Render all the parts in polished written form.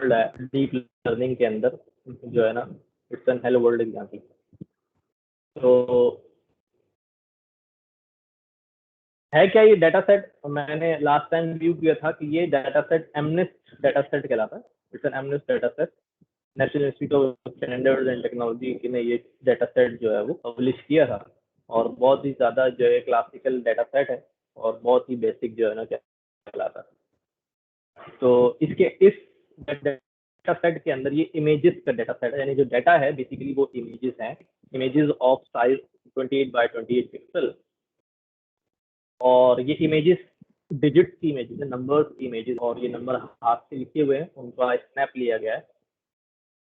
World है deep learning के अंदर जो है ना, it's an hello world example. तो है क्या ये डाटा सेट, मैंने लास्ट टाइम व्यू किया था कि ये डाटा सेट एमनेस्ट डाटा सेट कहलाता है। It's an एमनेस्ट data set. National institute of standards and technology ने ये डाटा सेट जो है वो पब्लिश किया था, और बहुत ही ज़्यादा जो है क्लासिकल डाटा सेट है और बहुत ही बेसिक जो है ना कहलाता है। तो इसके इस डाटा सेट के अंदर ये इमेजेस का डाटा सेट है, यानी जो डाटा है बेसिकली वो इमेजेस हैं, images of size 28 by 28 pixel. और ये इमेजेस डिजिट की इमेजेस है, नंबर्स की इमेजेस, और ये नंबर हाथ से लिखे हुए हैं, उनका स्नैप लिया गया है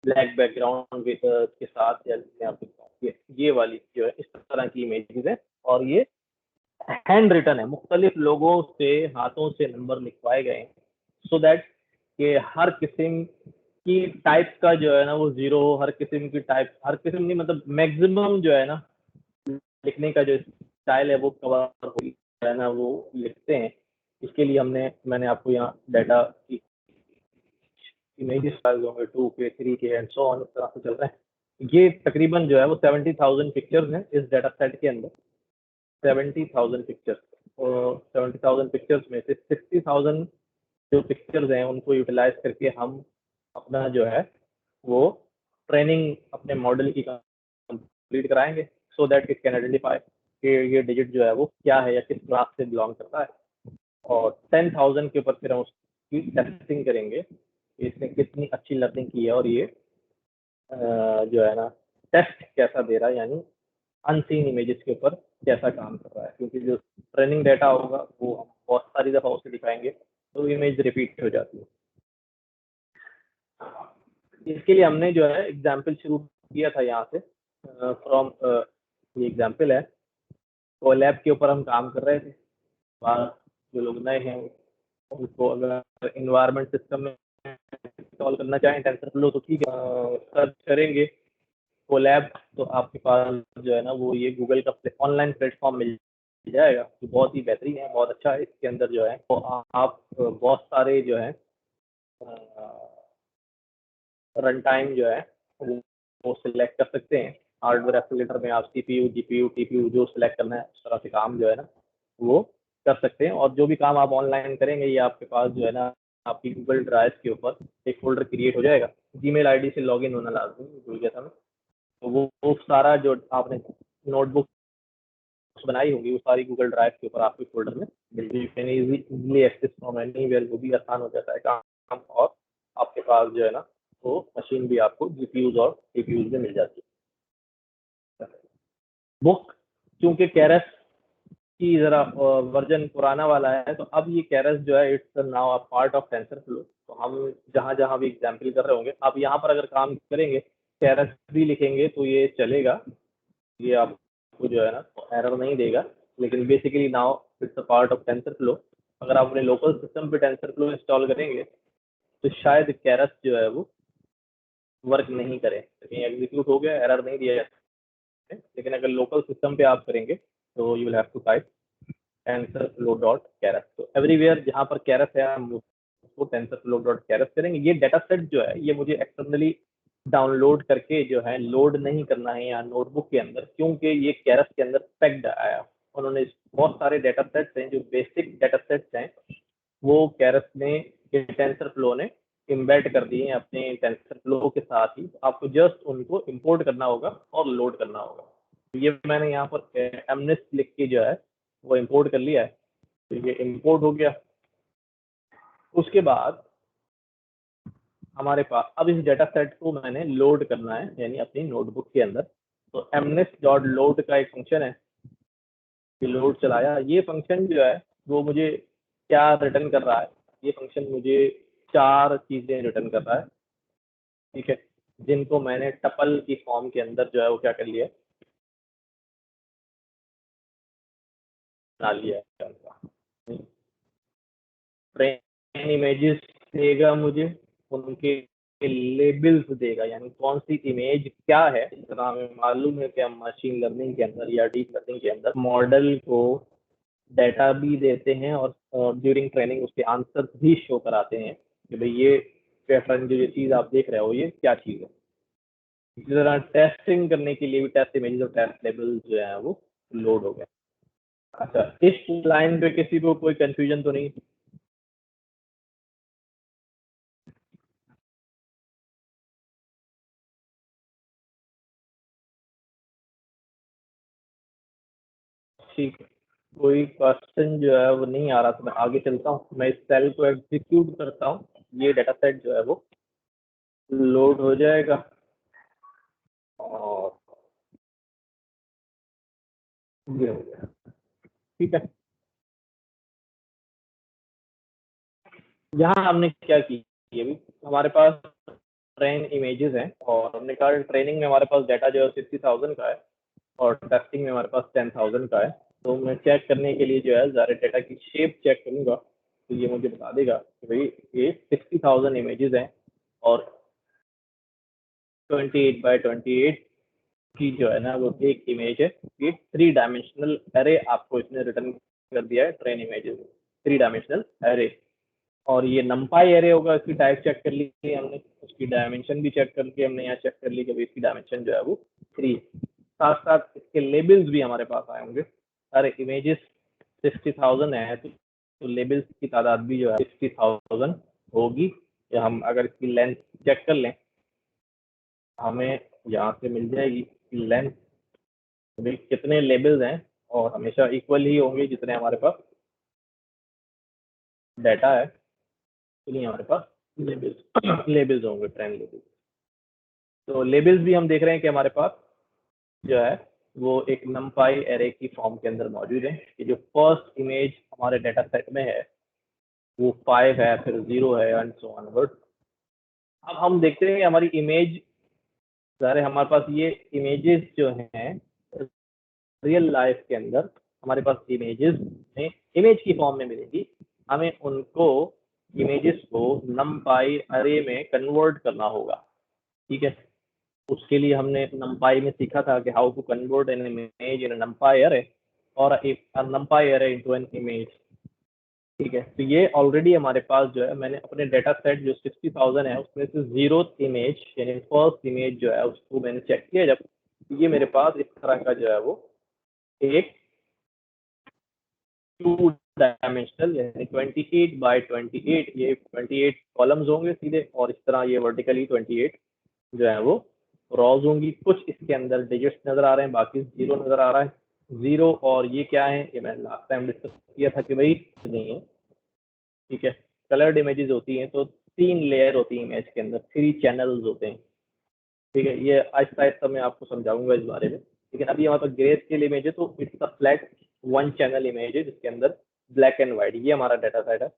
ब्लैक बैकग्राउंड के साथ, या ये वाली जो है इस तरह की इमेजेस है। और ये हैंड रिटन है, मुख्तलिफ लोगों से हाथों से नंबर लिखवाए गए हैं, सो दैट कि हर किस्म की टाइप का जो है ना वो जीरो हो, हर किस्म की टाइप, हर किस्म नहीं मतलब मैक्सिमम जो है ना लिखने का जो स्टाइल है वो कवर हो है ना, वो लिखते हैं। इसके लिए मैंने आपको यहाँ डाटा की इमेजेस फाइल होंगे 2K 3K and so on, इस तरह से चल रहे हैं। ये तकरीबन जो है वो 70,000 पिक्चर्स हैं इस डाटा सेट के अंदर। 70,000 पिक्चर्स, और 70,000 पिक्चर्स में से 60,000 जो पिक्चर्स हैं उनको यूटिलाइज करके हम अपना जो है वो ट्रेनिंग अपने मॉडल की कंप्लीट कराएंगे, so that it can identify कि ये डिजिट जो है वो क्या है या किस क्लास से बिलोंग करता है। और 10,000 के ऊपर फिर हम उसकी टेस्टिंग करेंगे कि इसने कितनी अच्छी लर्निंग की है, और ये जो है ना टेस्ट कैसा दे रहा है, यानी अनसीन इमेजेस के ऊपर कैसा काम कर रहा है। क्योंकि जो ट्रेनिंग डाटा होगा वो हम बहुत सारी दफ़ा उसे दिखाएंगे तो इमेज रिपीट हो जाती है। इसके लिए हमने जो है एग्जाम्पल शुरू किया था यहाँ से फ्रॉम ये एग्जाम्पल है, तो लैब के ऊपर हम काम कर रहे थे। जो लोग नए हैं उनको अगर इन्वायरमेंट सिस्टम में इंस्टॉल करना चाहें टेंसरफ्लो तो ठीक है, सर्च करेंगे कोलैब तो आपके पास जो है ना वो ये गूगल का ऑनलाइन प्लेटफॉर्म मिल जाएगा, जो बहुत ही बेहतरीन है, बहुत अच्छा है। इसके अंदर जो है तो आप बहुत सारे जो है रन टाइम जो है वो सिलेक्ट कर सकते हैं। हार्डवेयर एक्सीलेटर में आप CPU GPU TPU जो सिलेक्ट करना है उस तरह से काम जो है ना वो कर सकते हैं। और जो भी काम आप ऑनलाइन करेंगे ये आपके पास जो है ना आपकी गूगल ड्राइव के ऊपर एक फोल्डर क्रिएट हो जाएगा। जीमेल आईडी से लॉगिन होना लाजमी, भूल गया था मैं। तो वो सारा जो आपने नोटबुक बनाई होगी वो सारी गूगल ड्राइव के ऊपर आपके फोल्डर में मिल जाएगी, इजीली एक्सेस फ्रॉम एनीवेयर, वो भी आसान हो जाता है काम। और आपके पास जो है ना वो मशीन भी आपको GPUs और TPUs में मिल जाती है। बुक चूंकि केरस की जरा वर्जन पुराना वाला है, तो अब ये केरस जो है it's now a part of TensorFlow. तो हम जहां जहां भी एग्जाम्पल कर रहे होंगे, आप यहाँ पर अगर काम करेंगे केरस भी लिखेंगे तो ये चलेगा, ये आपको जो है ना एरर नहीं देगा। लेकिन basically now it's a part of TensorFlow. अगर आप अपने लोकल सिस्टम पे टेंसरफ्लो इंस्टॉल करेंगे तो शायद केरस जो है वो वर्क नहीं करे, लेकिन एग्जीक्यूट हो गया, एरर नहीं दिया जाता। लेकिन अगर लोकल सिस्टम पे आप करेंगे तो you will have to type TensorFlow.keras। तो एवरीवेयर जहाँ पर केरस है हम उसको TensorFlow.keras करेंगे। ये डाटा सेट जो है ये मुझे एक्सटर्नली डाउनलोड करके जो है लोड नहीं करना है यहाँ नोटबुक के अंदर, क्योंकि ये केरस के अंदर पैक्ड आया। उन्होंने बहुत सारे डाटा सेट्स हैं जो बेसिक डाटा सेट्स हैं वो केरस ने TensorFlow ने इम्बेड कर दिए हैं अपने TensorFlow के साथ ही। आपको जस्ट उनको इंपोर्ट करना होगा और लोड करना होगा। ये मैंने यहाँ पर एमनेस्ट लिख के जो है वो इंपोर्ट कर लिया है, तो ये इंपोर्ट हो गया। उसके बाद हमारे पास अब इस डाटा सेट को मैंने लोड करना है, यानी अपनी नोटबुक के अंदर। तो mnest.load का एक फंक्शन है कि लोड चलाया। ये फंक्शन जो है वो मुझे क्या रिटर्न कर रहा है, ये फंक्शन मुझे 4 चीजें रिटर्न कर रहा है, ठीक है, जिनको मैंने टपल की फॉर्म के अंदर जो है वो क्या कर लिया, बना लिया है उनका। ट्रेन इमेजेस देगा मुझे, उनके लेबल्स देगा, यानी कौन सी इमेज क्या है। इस तरह हमें मालूम है कि हम मशीन लर्निंग के अंदर या डीप लर्निंग के अंदर मॉडल को डाटा भी देते हैं और ड्यूरिंग ट्रेनिंग उसके आंसर्स भी शो कराते हैं कि भाई ये पैटर्न जो ये चीज़ आप देख रहे हो ये क्या चीज़ है। इसी तरह टेस्टिंग करने के लिए भी टेस्ट इमेजेस और टेस्ट लेबल जो है वो लोड हो गया। अच्छा, इस लाइन पे किसी को कोई कंफ्यूजन तो नहीं? ठीक है, कोई क्वेश्चन जो है वो नहीं आ रहा तो मैं आगे चलता हूँ। मैं इस सेल को एग्जीक्यूट करता हूँ, ये डाटा सेट जो है वो लोड हो जाएगा और ये हो गया। ठीक है, यहाँ हमने क्या की, अभी हमारे पास ट्रेन इमेजेस हैं और हमने कहा ट्रेनिंग में हमारे पास डाटा जो है 60,000 का है और टेस्टिंग में हमारे पास 10,000 का है। तो मैं चेक करने के लिए जो है ज़रा डाटा की शेप चेक करूँगा, तो ये मुझे बता देगा कि भाई ये 60,000 इमेजेस हैं और 28x28 की जो है ना वो एक इमेज है। ये 3 डायमेंशनल एरे आपको इसने रिटर्न कर दिया है, ट्रेन इमेजेस 3 डायमेंशनल एरे। और ये नंपाई एरे होगा, इसकी टाइप चेक कर ली हमने, उसकी डायमेंशन भी चेक करके हमने यहाँ चेक कर ली कि इसकी डायमेंशन जो है वो 3। साथ साथ इसके लेबल्स भी हमारे पास आए होंगे। सारे इमेजेस 60,000 है तो लेबल्स की तादाद भी जो है 60,000 होगी। या हम अगर इसकी लेंथ चेक कर लें, हमें यहाँ से मिल जाएगी लेंथ, भाई कितने लेबल्स हैं और हमेशा इक्वल ही होंगे जितने हमारे पास डाटा है, तो हमारे पास लेबल्स लेबल्स होंगे, ट्रेन लेबल्स। तो लेबल्स भी हम देख रहे हैं कि हमारे पास जो है वो एक नंपाई एरे की फॉर्म के अंदर मौजूद है कि जो फर्स्ट इमेज हमारे डाटा सेट में है वो 5 है, फिर 0 है एंड सो ऑनवर्ड। अब हम देखते हैं कि हमारी इमेज, सारे हमारे पास ये इमेजेस जो हैं रियल लाइफ के अंदर हमारे पास इमेजेस में इमेज की फॉर्म में मिलेगी। हमें उनको इमेजेस को नमपाई अरे में कन्वर्ट करना होगा। ठीक है, उसके लिए हमने नमपाई में सीखा था कि how to convert an image in NumPy array और एक नमपाई अरे इनटू एन इमेज। ठीक है, तो ये ऑलरेडी हमारे पास जो है, मैंने अपने डाटा सेट जो 60,000 है उसमें से 0th इमेज यानी फर्स्ट इमेज जो है उसको मैंने चेक किया। जब ये मेरे पास इस तरह का जो है वो एक 2 डायमेंशनल यानी 28x28, ये 28 कॉलम्स होंगे सीधे और इस तरह ये वर्टिकली 28 जो है वो रॉज होंगी। कुछ इसके अंदर डिजिट्स नजर आ रहे हैं, बाकी 0 नजर आ रहा है। 0 और ये क्या है, ये मैंने लास्ट टाइम डिस्कस किया था कि भाई नहीं है। ठीक है, कलर्ड इमेजेस होती हैं तो 3 लेयर होती है इमेज के अंदर, 3 चैनल्स होते हैं। ठीक है, ये आहिस्ता आहिस्ता मैं आपको समझाऊंगा इस बारे में। लेकिन अभी हमारे पास ग्रे स्केल इमेज है तो it's a flat 1 channel image है जिसके अंदर ब्लैक एंड व्हाइट, ये हमारा डाटा सेट है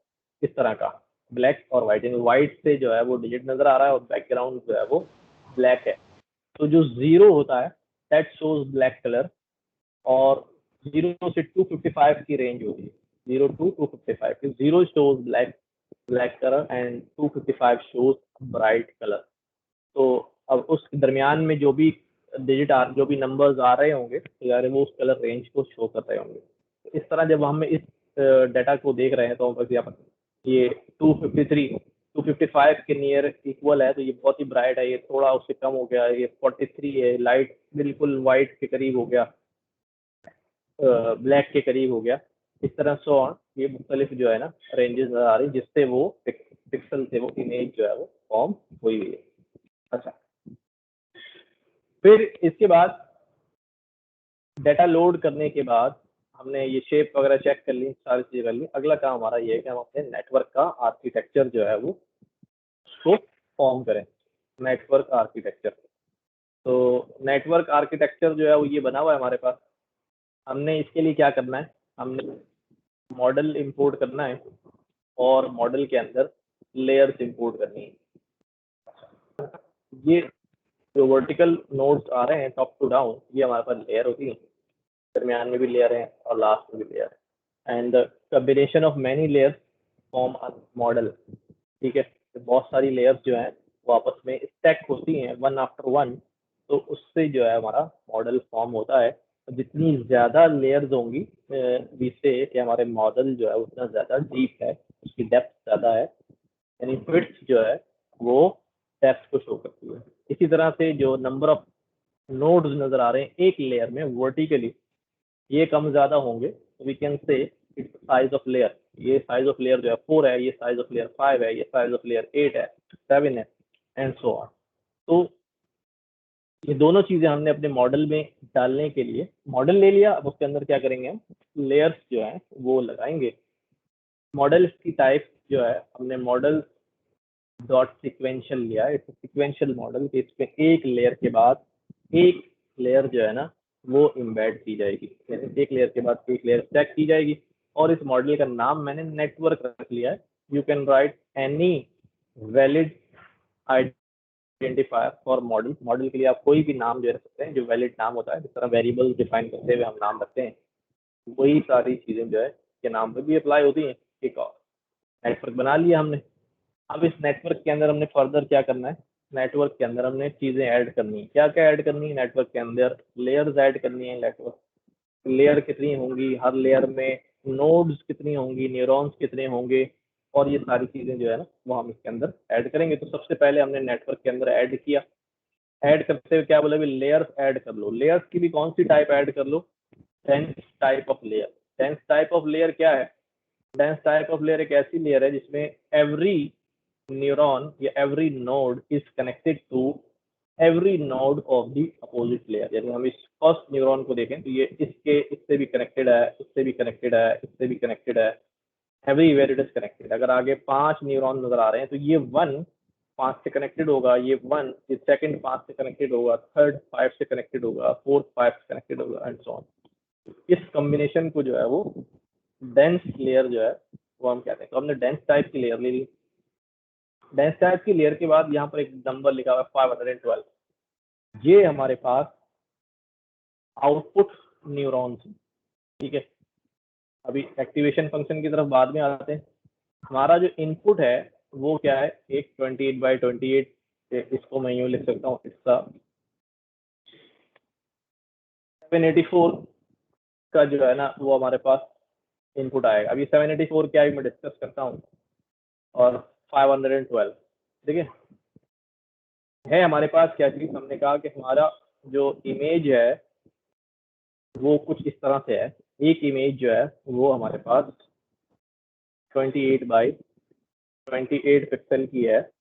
इस तरह का, ब्लैक और व्हाइट। यानी व्हाइट से जो है वो डिजिट नजर आ रहा है और बैकग्राउंड जो है वो ब्लैक है। तो जो 0 होता है दैट शोज ब्लैक कलर और 0 से 255 की रेंज होती है, 0 to 255। 0 shows black color and 255 shows bright color। तो अब उस दरमियान में जो भी डिजिट जो भी नंबर्स आ रहे होंगे तो यार वो उस कलर रेंज को शो कर रहे होंगे। तो इस तरह जब हम इस डाटा को देख रहे हैं तो बस यहाँ पर ये 253 255 के नियर इक्वल है तो ये बहुत ही ब्राइट है, ये थोड़ा उससे कम हो गया, ये 43 है, लाइट बिल्कुल वाइट के करीब हो गया, ब्लैक के करीब हो गया। इस तरह से और ये मुख्तलिफ जो है ना रेंजेस नजर आ रही जिससे वो पिक्सल से वो इमेज जो है वो फॉर्म हुई हुई है। अच्छा, फिर इसके बाद डाटा लोड करने के बाद हमने ये शेप वगैरह चेक कर ली, सारी चीजें कर ली। अगला काम हमारा ये है कि हम अपने नेटवर्क का आर्किटेक्चर जो है वो उसको फॉर्म करें। नेटवर्क आर्किटेक्चर, तो नेटवर्क आर्किटेक्चर जो है वो ये बना हुआ है हमारे पास। हमने इसके लिए क्या करना है, हमने मॉडल इंपोर्ट करना है और मॉडल के अंदर लेयर्स इंपोर्ट करनी है। ये जो वर्टिकल नोड्स आ रहे हैं टॉप टू डाउन, ये हमारे पास लेयर होती है, दरमियान में भी लेयर है और लास्ट में भी लेयर है। And combination of many layers form a model. ठीक है, तो बहुत सारी लेयर्स जो हैं वो आपस में स्टैक होती हैं वन आफ्टर वन, तो उससे जो है हमारा मॉडल फॉर्म होता है। जितनी ज़्यादा लेयर्स होंगी वी से कि हमारे मॉडल जो है उतना ज़्यादा डीप है, उसकी डेप्थ ज़्यादा है, यानी फिट्स जो है वो टेक्स्ट को शो करती है। इसी तरह से जो नंबर ऑफ नोड्स नजर आ रहे हैं एक लेयर में वर्टिकली, ये कम ज्यादा होंगे, we can say its size of layer. ये साइज ऑफ लेयर जो है 4 है, ये साइज ऑफ लेयर 5 है, ये साइज ऑफ लेयर 8 है, 7 है, एंड सो ऑन। तो ये दोनों चीजें हमने अपने मॉडल में डालने के लिए मॉडल ले लिया। अब उसके अंदर क्या करेंगे, हम लेयर्स जो है वो लगाएंगे। मॉडल की टाइप जो है हमने मॉडल डॉट सिक्वेंशियल लिया है। इट्स सिक्वेंशियल मॉडल कि इसमें एक लेयर के बाद एक लेयर जो है ना वो इम्बेड की जाएगी, यानी एक लेयर के बाद एक लेयर स्टैक की जाएगी। और इस मॉडल का नाम मैंने नेटवर्क रख लिया है। You can write any valid identifier for model. Model के लिए आप कोई भी नाम जो रख सकते हैं जो वैलिड नाम होता है, जिस तरह वेरिएबल डिफाइन करते हुए हम नाम रखते हैं, वही सारी चीजें जो है के नाम पे भी अप्लाई होती हैं। एक और नेटवर्क बना लिया हमने। अब इस नेटवर्क के अंदर हमने फर्दर क्या करना है, नेटवर्क के अंदर हमने चीजें ऐड करनी है। क्या क्या ऐड करनी है नेटवर्क के अंदर, लेयर्स ऐड करनी है। नेटवर्क लेयर कितनी होंगी, हर लेयर में नोड्स कितनी होंगी, न्यूरॉन्स कितने होंगे, और ये सारी चीजें जो है ना वो हम इसके अंदर ऐड करेंगे। तो सबसे पहले हमने नेटवर्क के अंदर ऐड किया। ऐड करते हुए क्या बोला, लेयर्स ऐड कर लो। लेयर्स की भी कौन सी टाइप ऐड कर लो, dense type of layer. Dense type of layer क्या है, डेंस टाइप ऑफ लेयर एक ऐसी लेयर है जिसमें एवरी न्यूरॉन या every node is connected to every node of the opposite layer. यानी हम इस फर्स्ट न्यूरॉन को देखें तो ये इसके इससे भी कनेक्टेड है, इससे भी कनेक्टेड है, इससे भी कनेक्टेड है, एवरीवेयर इट इज कनेक्टेड। अगर आगे 5 न्यूरॉन नजर आ रहे हैं तो ये 1 5 से कनेक्टेड होगा, ये 1 ये सेकंड 5 से कनेक्टेड होगा, थर्ड 5 से कनेक्टेड होगा, फोर्थ 5 से कनेक्टेड होगा, एंड सो ऑन। इस कॉम्बिनेशन को जो है वो डेंस लेयर जो है वो हम कहते हैं। तो हमने डेंस टाइप की लेयर ले ली। डेंस टाइप की लेयर के बाद यहाँ पर एक नंबर लिखा हुआ है 512। ये हमारे पास आउटपुट न्यूरॉन्स, ठीक है। अभी एक्टिवेशन फंक्शन की तरफ बाद में आते हैं। हमारा जो इनपुट है वो क्या है, एक 28/28, इसको मैं यूं लिख सकता हूँ, इसका 784 का जो है ना वो हमारे पास इनपुट आएगा। अभी 784 क्या है मैं डिस्कस करता हूँ, और 512, ठीक है हमारे पास क्या चीज। हमने कहा कि हमारा जो इमेज है वो कुछ इस तरह से है। एक इमेज जो है वो हमारे पास 28/28 पिक्सल की है,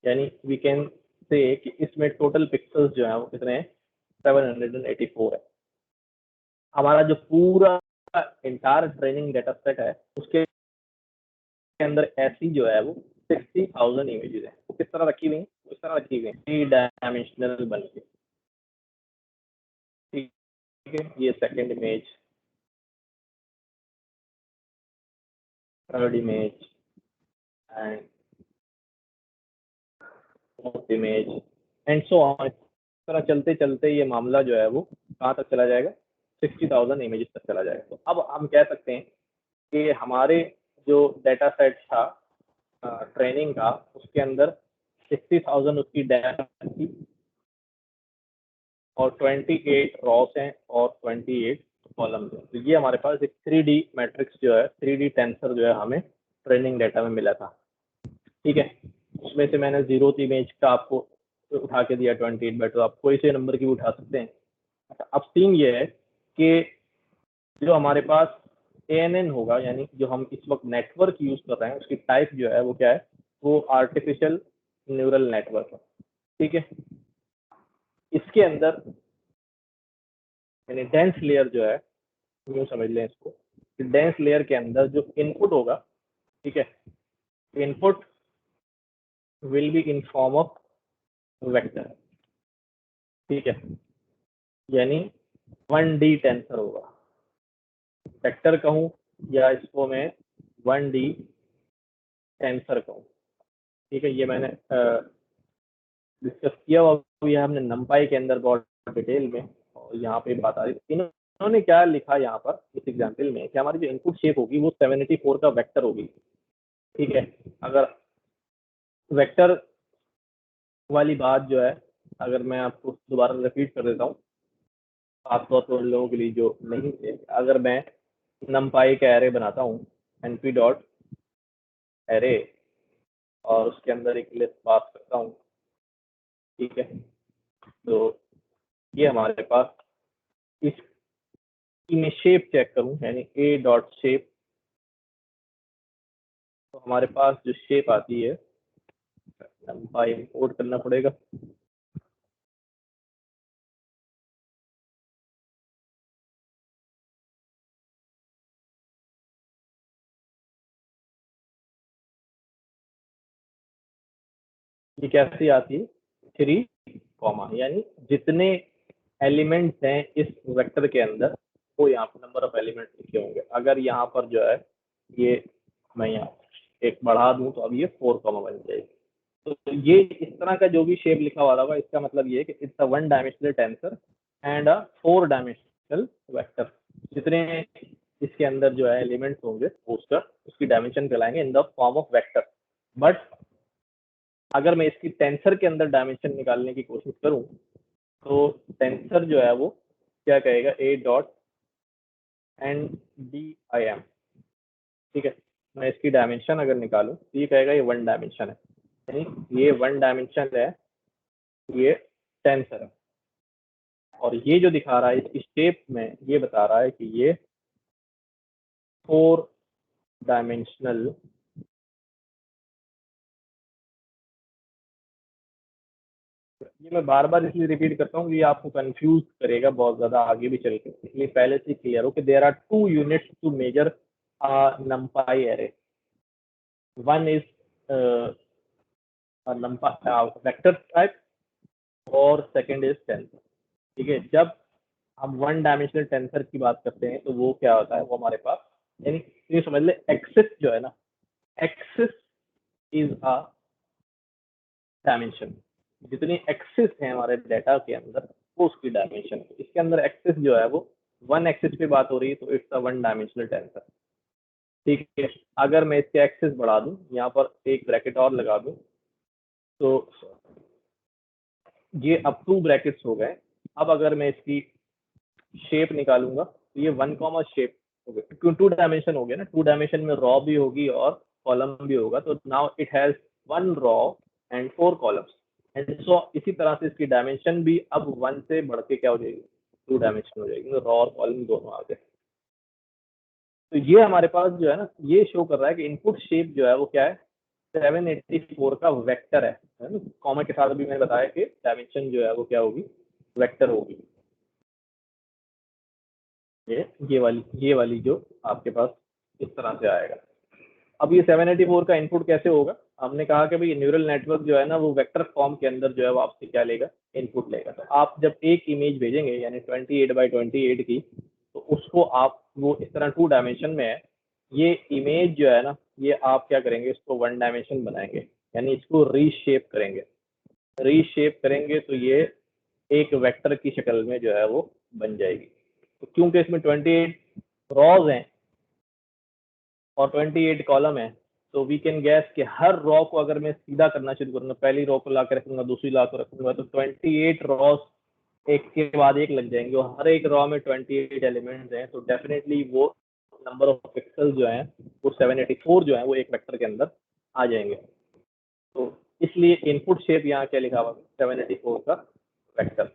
यानी वी कैन से कि इसमें टोटल पिक्सल्स जो है वो कितने हैं, 784 है। हमारा जो पूरा इंटायर ट्रेनिंग डेटा सेट है उसके अंदर ऐसी जो है वो 60,000 इमेजेस है। वो किस तरह रखी हुई है, इस तरह रखी हुई है 3 डायमेंशनल बन के, ठीक है। ये second image, third image and fourth image, and so on. इस तरह चलते चलते ये मामला जो है वो कहाँ तक चला जाएगा, 60,000 इमेजेस तक चला जाएगा। तो अब हम कह सकते हैं कि हमारे जो डेटा सेट था ट्रेनिंग का, उसके अंदर 60,000 उसकी डाटा थी, और 28 रॉस हैं और 28 कॉलम्स हैं। तो ये हमारे पास एक 3D मैट्रिक्स जो है, 3D टेंसर जो है हमें ट्रेनिंग डेटा में मिला था, ठीक है। उसमें से मैंने 0th इमेज का आपको उठा के दिया 28, तो आप कोई से नंबर की भी उठा सकते हैं। अब सीन ये है कि जो हमारे पास ANN होगा, यानी जो हम इस वक्त नेटवर्क यूज कर रहे हैं उसकी टाइप जो है वो क्या है, वो आर्टिफिशियल न्यूरल नेटवर्क है, ठीक है। इसके अंदर यानी डेंस लेयर जो है, यूँ समझ लें इसको, डेंस लेयर के अंदर जो इनपुट होगा, ठीक है, input will be in form of vector, ठीक है, यानी 1D टेंसर होगा। वेक्टर कहूँ या इसको मैं 1D टेंसर कहूँ, ठीक है। ये मैंने डिस्कस किया हुआ भी है हमने नंपाई के अंदर बहुत डिटेल में, और यहाँ पे बात आ रही है। इन्होंने क्या लिखा यहाँ पर इस एग्जाम्पल में कि हमारी जो इनपुट शेप होगी वो 784 का वेक्टर होगी, ठीक है। अगर वेक्टर वाली बात जो है, अगर मैं आपको दोबारा रिपीट कर देता हूँ खासतौर पर उन लोगों के लिए जो नहीं थे, अगर मैं नमपाई का एरे बनाता हूँ np डॉट एरे, और उसके अंदर एक लिस्ट पास करता हूँ, ठीक है। तो ये हमारे पास इसकी मैं शेप चेक करूँ, यानी ए डॉट शेप, तो हमारे पास जो शेप आती है numpy इंपोर्ट करना पड़ेगा। ये कैसे आती है, 3 कॉमा, यानी जितने एलिमेंट्स हैं इस वेक्टर के अंदर वो यहाँ पर नंबर ऑफ एलिमेंट्स लिखे होंगे। अगर यहाँ पर जो है ये मैं यहाँ एक बढ़ा दूं तो अब ये 4 कॉमा बन जाएगी। तो ये इस तरह का जो भी शेप लिखा हुआ होगा, इसका मतलब ये है कि it's a 1 dimensional tensor and a 4 dimensional vector. जितने इसके अंदर जो है एलिमेंट्स होंगे उसका उसकी डायमेंशन कहलाएंगे in the form of vector. But अगर मैं इसकी टेंसर के अंदर डायमेंशन निकालने की कोशिश करूं तो टेंसर जो है वो क्या कहेगा, a dot n d i m, ठीक है। मैं इसकी डायमेंशन अगर निकालूं तो ये कहेगा ये 1 डायमेंशन है, यानी ये 1 डायमेंशन है, ये टेंसर है। और ये जो दिखा रहा है इसकी शेप में ये बता रहा है कि ये 4 डायमेंशनल ये मैं बार बार इसलिए रिपीट करता हूँ कि ये आपको कंफ्यूज करेगा बहुत ज्यादा आगे भी चल के, इसलिए पहले से क्लियर हो कि there are 2 units to measure numpy array. One is vector type और सेकंड इज टेंसर, ठीक है। जब हम 1 डायमेंशनल टेंसर की बात करते हैं तो वो क्या होता है, वो हमारे पास यानी ये समझ ले एक्सिस जो है ना, एक्सिस इज अ डायमेंशन। जितनी एक्सिस है हमारे डेटा के अंदर वो उसकी डायमेंशन है। इसके अंदर एक्सिस जो है वो 1 एक्सिस पे बात हो रही है तो इट्स अ 1 डायमेंशनल टेंसर, ठीक है। अगर मैं इसके एक्सिस बढ़ा दूं, यहाँ पर एक ब्रैकेट और लगा दूं, तो ये अब 2 ब्रैकेट्स हो गए। अब अगर मैं इसकी शेप निकालूंगा तो ये 1 कॉमा शेप हो गया, क्यों 2 डायमेंशन हो गया ना, 2 डायमेंशन में रॉ भी होगी और कॉलम भी होगा। तो now it has 1 raw and 4 columns and so इसी तरह से इसकी डायमेंशन भी अब 1 से बढ़ के क्या हो जाएगी, 2 डायमेंशन हो जाएगी, रॉ और कॉलम दोनों आ गए। तो ये हमारे पास जो है ना, ये शो कर रहा है कि इनपुट शेप जो है वो क्या है, 784 का वेक्टर है ना। कॉमा के साथ अभी मैंने बताया कि डायमेंशन जो है वो क्या होगी, वेक्टर होगी। ये वाली जो आपके पास इस तरह से आएगा। अब ये 784 का इनपुट कैसे होगा, हमने कहा कि भाई न्यूरल नेटवर्क जो है ना वो वेक्टर फॉर्म के अंदर जो है वो आपसे क्या लेगा, इनपुट लेगा। तो आप जब एक इमेज भेजेंगे यानी 28 by 28 की, तो उसको आप वो इस तरह 2 डायमेंशन में है, ये इमेज जो है ना ये आप क्या करेंगे, इसको 1 डायमेंशन बनाएंगे, यानी इसको रीशेप करेंगे। रीशेप करेंगे तो ये एक वेक्टर की शक्ल में जो है वो बन जाएगी। तो क्योंकि इसमें 28 रॉज हैं और 28 कॉलम है, तो वी कैन गैस कि हर रॉ को अगर मैं सीधा करना शुरू करूंगा, पहली रॉ को ला के रखूंगा, दूसरी ला के रखूंगा, तो 28 रॉस एक के बाद एक लग जाएंगे और हर एक रॉ में 28 एलिमेंट्स हैं। तो डेफिनेटली वो नंबर ऑफ पिक्सल जो है वो 784 जो है वो एक वेक्टर के अंदर आ जाएंगे। तो इसलिए इनपुट शेप यहाँ क्या लिखा हुआ है, 784 का वेक्टर।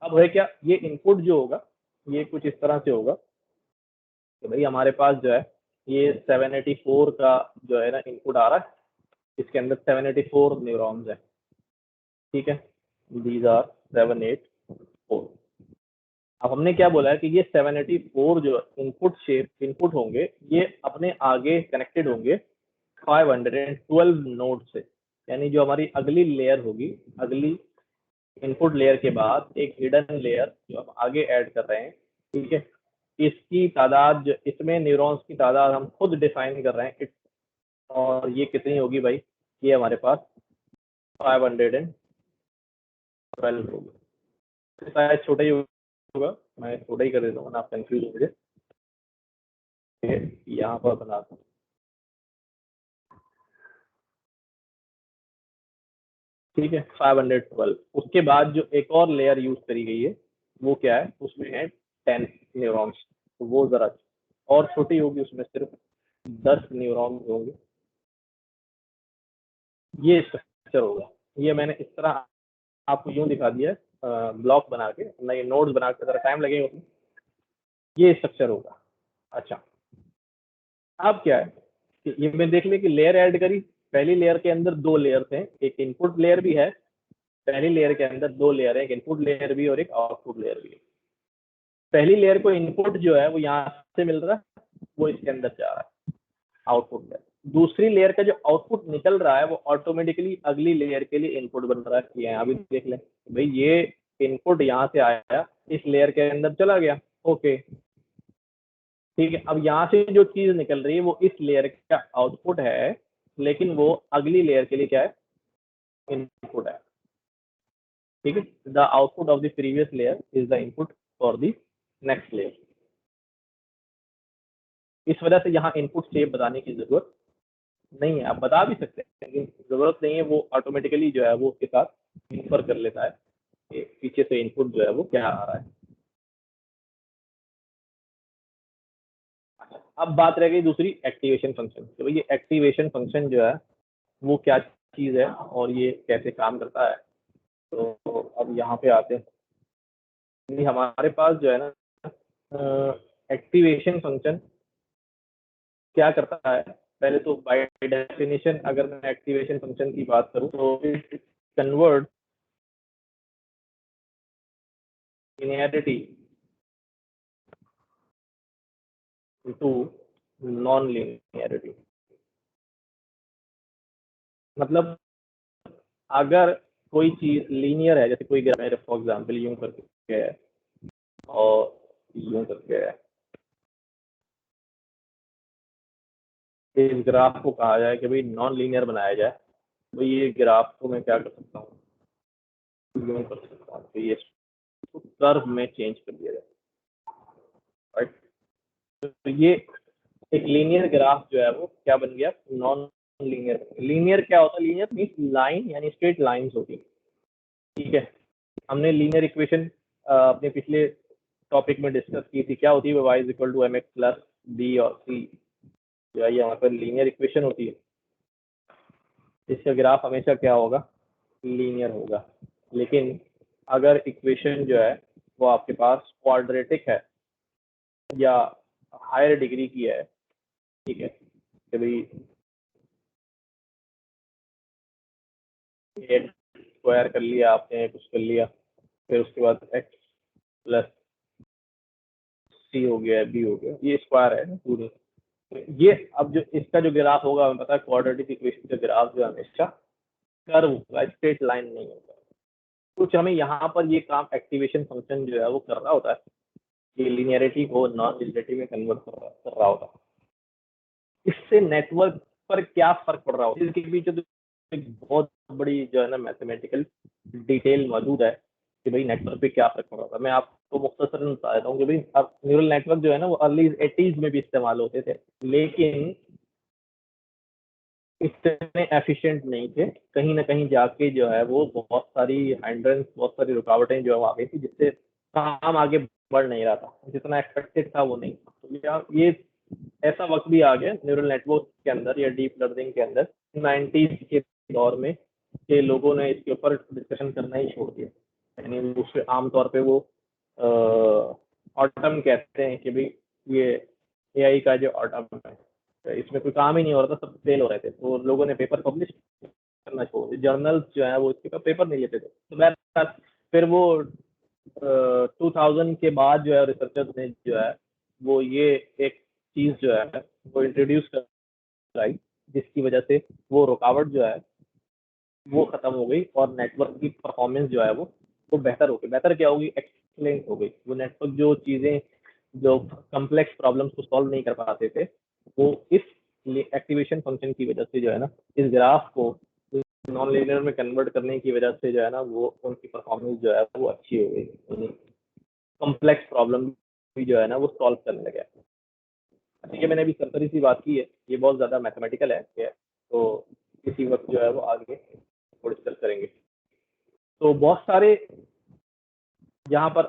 अब है क्या, ये इनपुट जो होगा ये कुछ इस तरह से होगा कि भाई हमारे पास जो है ये 784 का जो है ना इनपुट आ रहा है, इसके अंदर 784 न्यूरॉन्स हैं, ठीक है। These are 784। अब हमने क्या बोला है कि ये 784 जो इनपुट होंगे ये अपने आगे कनेक्टेड होंगे 512 नोड से, यानी जो हमारी अगली लेयर होगी, अगली इनपुट लेयर के बाद एक हिडन लेयर जो हम आगे ऐड कर रहे हैं, ठीक है। इसकी तादाद, इसमें न्यूरॉन्स की तादाद हम खुद डिफाइन कर रहे हैं, और ये कितनी होगी भाई, ये हमारे पास 512 होगी। तो शायद छोटा ही होगा, मैं छोटा ही कर देता हूँ ना, आप कंफ्यूज हो गए। यहाँ पर बनाता हूँ, ठीक है, 512। उसके बाद जो एक और लेयर यूज करी गई है वो क्या है, उसमें है 10 न्यूरॉन्स, तो वो जरा और छोटी होगी, उसमें सिर्फ 10 न्यूरॉन्स होंगे। ये स्ट्रक्चर होगा। ये मैंने इस तरह आपको यूं दिखा दिया है ब्लॉक बना के, नहीं नोड्स बना के, जरा टाइम लगेगा उसमें। ये स्ट्रक्चर होगा। अच्छा, अब क्या है कि ये मैं देख ले कि लेयर ऐड करी, पहली लेयर के अंदर दो लेयर थे, एक इनपुट लेयर भी है, पहली लेयर के अंदर दो लेयर है, एक इनपुट लेयर भी और एक आउटपुट लेयर भी है। पहली लेयर को इनपुट जो है वो यहाँ से मिल रहा है, वो इसके अंदर जा रहा है आउटपुट लेयर। दूसरी लेयर का जो आउटपुट निकल रहा है वो ऑटोमेटिकली अगली लेयर के लिए इनपुट बन रहा है। ये अभी देख लें भाई, ये इनपुट यहाँ से आया, इस लेयर के अंदर चला गया, ओके ठीक है। अब यहाँ से जो चीज निकल रही है वो इस लेयर का आउटपुट है, लेकिन वो अगली लेयर के लिए क्या है, इनपुट है। ठीक है, the output of the previous layer is the input for the next layer. इस वजह से यहाँ इनपुट सेव बताने की जरूरत नहीं है। आप बता भी सकते हैं लेकिन जरूरत नहीं है, वो ऑटोमेटिकली जो है वो उसके साथ इन्फर कर लेता है कि पीछे से इनपुट जो है वो क्या आ रहा है। अब बात रह गई दूसरी एक्टिवेशन फंक्शन। तो ये एक्टिवेशन फंक्शन जो है वो क्या चीज है और ये कैसे काम करता है। तो अब यहाँ पे आते हैं, हमारे पास जो है ना एक्टिवेशन फंक्शन क्या करता है। पहले तो बाय डेफिनेशन अगर मैं एक्टिवेशन फंक्शन की बात करूं तो it convert linearity into non linearity। मतलब अगर कोई चीज लीनियर है, जैसे कोई ग्राफ फॉर एग्जांपल यूं करके है और यूं करके है, इस ग्राफ को कहा जाए कि भाई नॉन लीनियर बनाया जाए, तो ये ग्राफ को मैं क्या कर सकता हूँ, यूं कर सकता हूँ, तो ये कर्व में चेंज कर दिया जाए, राइट। तो ये एक लीनियर ग्राफ जो है वो क्या बन गया, नॉन लीनियर। लीनियर क्या होता है, लीनियर मीन्स लाइन यानी स्ट्रेट लाइंस होती, ठीक है। हमने लीनियर इक्वेशन अपने पिछले टॉपिक में डिस्कस की थी, क्या होती है, y is equal to m x plus b और सी, जो है ये हमारे पास लीनियर इक्वेशन होती है। इसका ग्राफ हमेशा क्या होगा, लीनियर होगा। लेकिन अगर इक्वेशन जो है वो आपके पास क्वाड्रेटिक है या हायर डिग्री की है, ठीक है, कि भाई एक स्क्वायर कर लिया आपने, कुछ कर लिया, फिर उसके बाद एक्स प्लस सी हो गया, बी हो गया, ये स्क्वायर है पूरे। ये अब जो इसका जो ग्राफ होगा, हमें पता है क्वाड्रेटिक इक्वेशन का ग्राफ जो हमेशा कर्व होगा, स्ट्रेट लाइन नहीं होगा। कुछ हमें यहाँ पर ये काम एक्टिवेशन फंक्शन जो है वो कर रहा होता है कि लिनियरिटी को नॉन लिनियरिटी में कन्वर्ट कर रहा होता है। इससे नेटवर्क पर क्या फर्क पड़ रहा होता है, इसके पीछे तो एक बहुत बड़ी जो है ना मैथमेटिकल डिटेल मौजूद है कि भाई नेटवर्क पे क्या फर्क पड़ रहा था। मैं आपको मुख्तसरन बता देता हूँ कि भाई अब न्यूरल नेटवर्क जो है ना वो अर्ली 80s में भी इस्तेमाल होते थे, लेकिन इतने एफिशिएंट नहीं थे। कहीं ना कहीं जाके जो है वो बहुत सारी हाइंड्रेंस, बहुत सारी रुकावटें जो है वो आ गई थी, जिससे काम आगे बढ़ नहीं रहा था, जितना एक्सपेक्टेड था वो नहीं। तो ये ऐसा वक्त भी आ गया न्यूरल नेटवर्क के अंदर या डीप लर्निंग के अंदर 90s के दौर में, कि लोगों ने इसके ऊपर डिस्कशन करना ही छोड़ दिया। यानी उसके आमतौर पे वो ऑटम कहते हैं कि भाई ये एआई का जो ऑटम है, इसमें कोई काम ही नहीं हो रहा था, सब फेल हो रहे थे, तो लोगों ने पेपर पब्लिश करना छोड़ दिया। जर्नल्स जो है वो इसके पेपर नहीं लेते थे। तो बहरहाल फिर वो 2000 के बाद जो है रिसर्चर्स ने जो है वो ये एक चीज जो है वो इंट्रोड्यूस कराई, जिसकी वजह से वो रुकावट जो है वो खत्म हो गई और नेटवर्क की परफॉर्मेंस जो है वो बेहतर हो गई। बेहतर क्या होगी, एक्सलेंट हो गई। वो नेटवर्क जो चीजें, जो कम्प्लेक्स प्रॉब्लम्स को सॉल्व नहीं कर पाते थे, वो इस एक्टिवेशन फंक्शन की वजह से जो है ना, इस ग्राफ को नॉन लीनियर में कन्वर्ट करने की वजह से जो है ना वो उनकी परफॉर्मेंस जो है वो अच्छी हो गई, कम्प्लेक्स प्रॉब्लम भी जो है ना वो सॉल्व करने लगे। ठीक है, मैंने अभी सरसरी सी बात की है, ये बहुत ज्यादा मैथमेटिकल है, तो इसी वक्त जो है वो आगे डिस्कस करेंगे। तो बहुत सारे यहाँ पर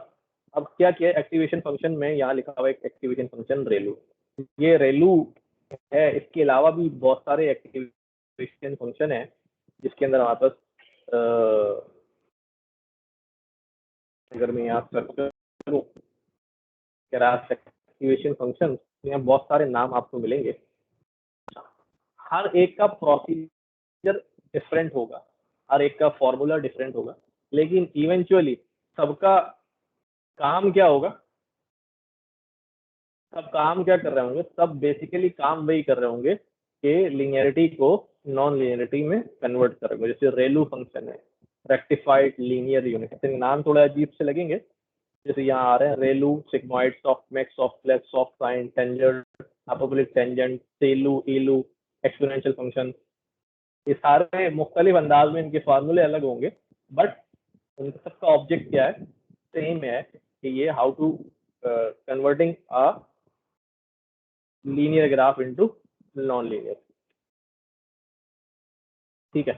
अब क्या किया एक्टिवेशन फंक्शन में, यहाँ लिखा हुआ है एक्टिवेशन फंक्शन रेलू। ये रेलू है, इसके अलावा भी बहुत सारे एक्टिवेशन फंक्शन है जिसके अंदर हमारे पास अगर मैं यहाँ सर्च करूँ केरास एक्टिवेशन फंक्शन, यहाँ बहुत सारे नाम आपको मिलेंगे। हर एक का प्रोसीजर डिफरेंट होगा, हर एक का फॉर्मूला डिफरेंट होगा, लेकिन इवेंचुअली सबका काम क्या होगा, सब काम क्या कर रहे होंगे, सब बेसिकली काम वही कर रहे होंगे कि लिनियरिटी को नॉन लिनियरिटी में कन्वर्ट कर रहे होंगे। जैसे रेलू फंक्शन है, रेक्टिफाइड लीनियर यूनिट, ऐसे नाम थोड़ा अजीब से लगेंगे, जैसे यहाँ आ रहे हैं ReLU, sigmoid, softmax, softflex, soft sign, tangent, hyperbolic tangent, SELU, ELU, exponential function. ये सारे मुख्तलिफ अंदाज में इनके फार्मूले अलग होंगे, बट उनका सबका ऑब्जेक्ट क्या है, सेम है कि ये how to converting a linear graph into नॉन लीनियर। ठीक है,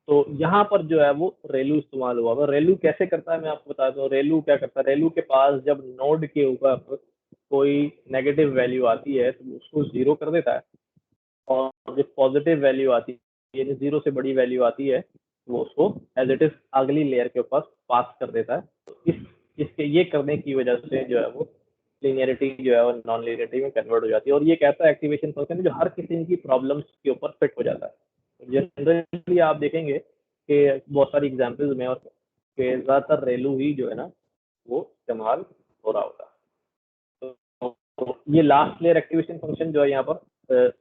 तो यहाँ पर जो है वो रेलू इस्तेमाल हुआ। वो रेलू कैसे करता है मैं आपको बताता हूँ। रेलू क्या करता है, रेलू के पास जब नोड के ऊपर कोई नेगेटिव वैल्यू आती है तो उसको जीरो कर देता है, और जब पॉजिटिव वैल्यू आती है यानी जीरो से बड़ी वैल्यू आती है वो उसको एज इट इज अगली लेयर के ऊपर पास कर देता है। तो इसके ये करने की वजह से जो है वो लिनियरिटी जो है वो नॉन लिनियरिटी में कन्वर्ट हो जाती है। और ये कैसा एक्टिवेशन फंक्शन है जो हर किसी की प्रॉब्लम्स के ऊपर फिट हो जाता है। जनरली आप देखेंगे कि बहुत सारी एग्जाम्पल्स में और ज्यादातर रेलू ही जो है ना वो इस्तेमाल हो रहा होता है। तो ये लास्ट लेयर एक्टिवेशन फंक्शन जो है यहाँ पर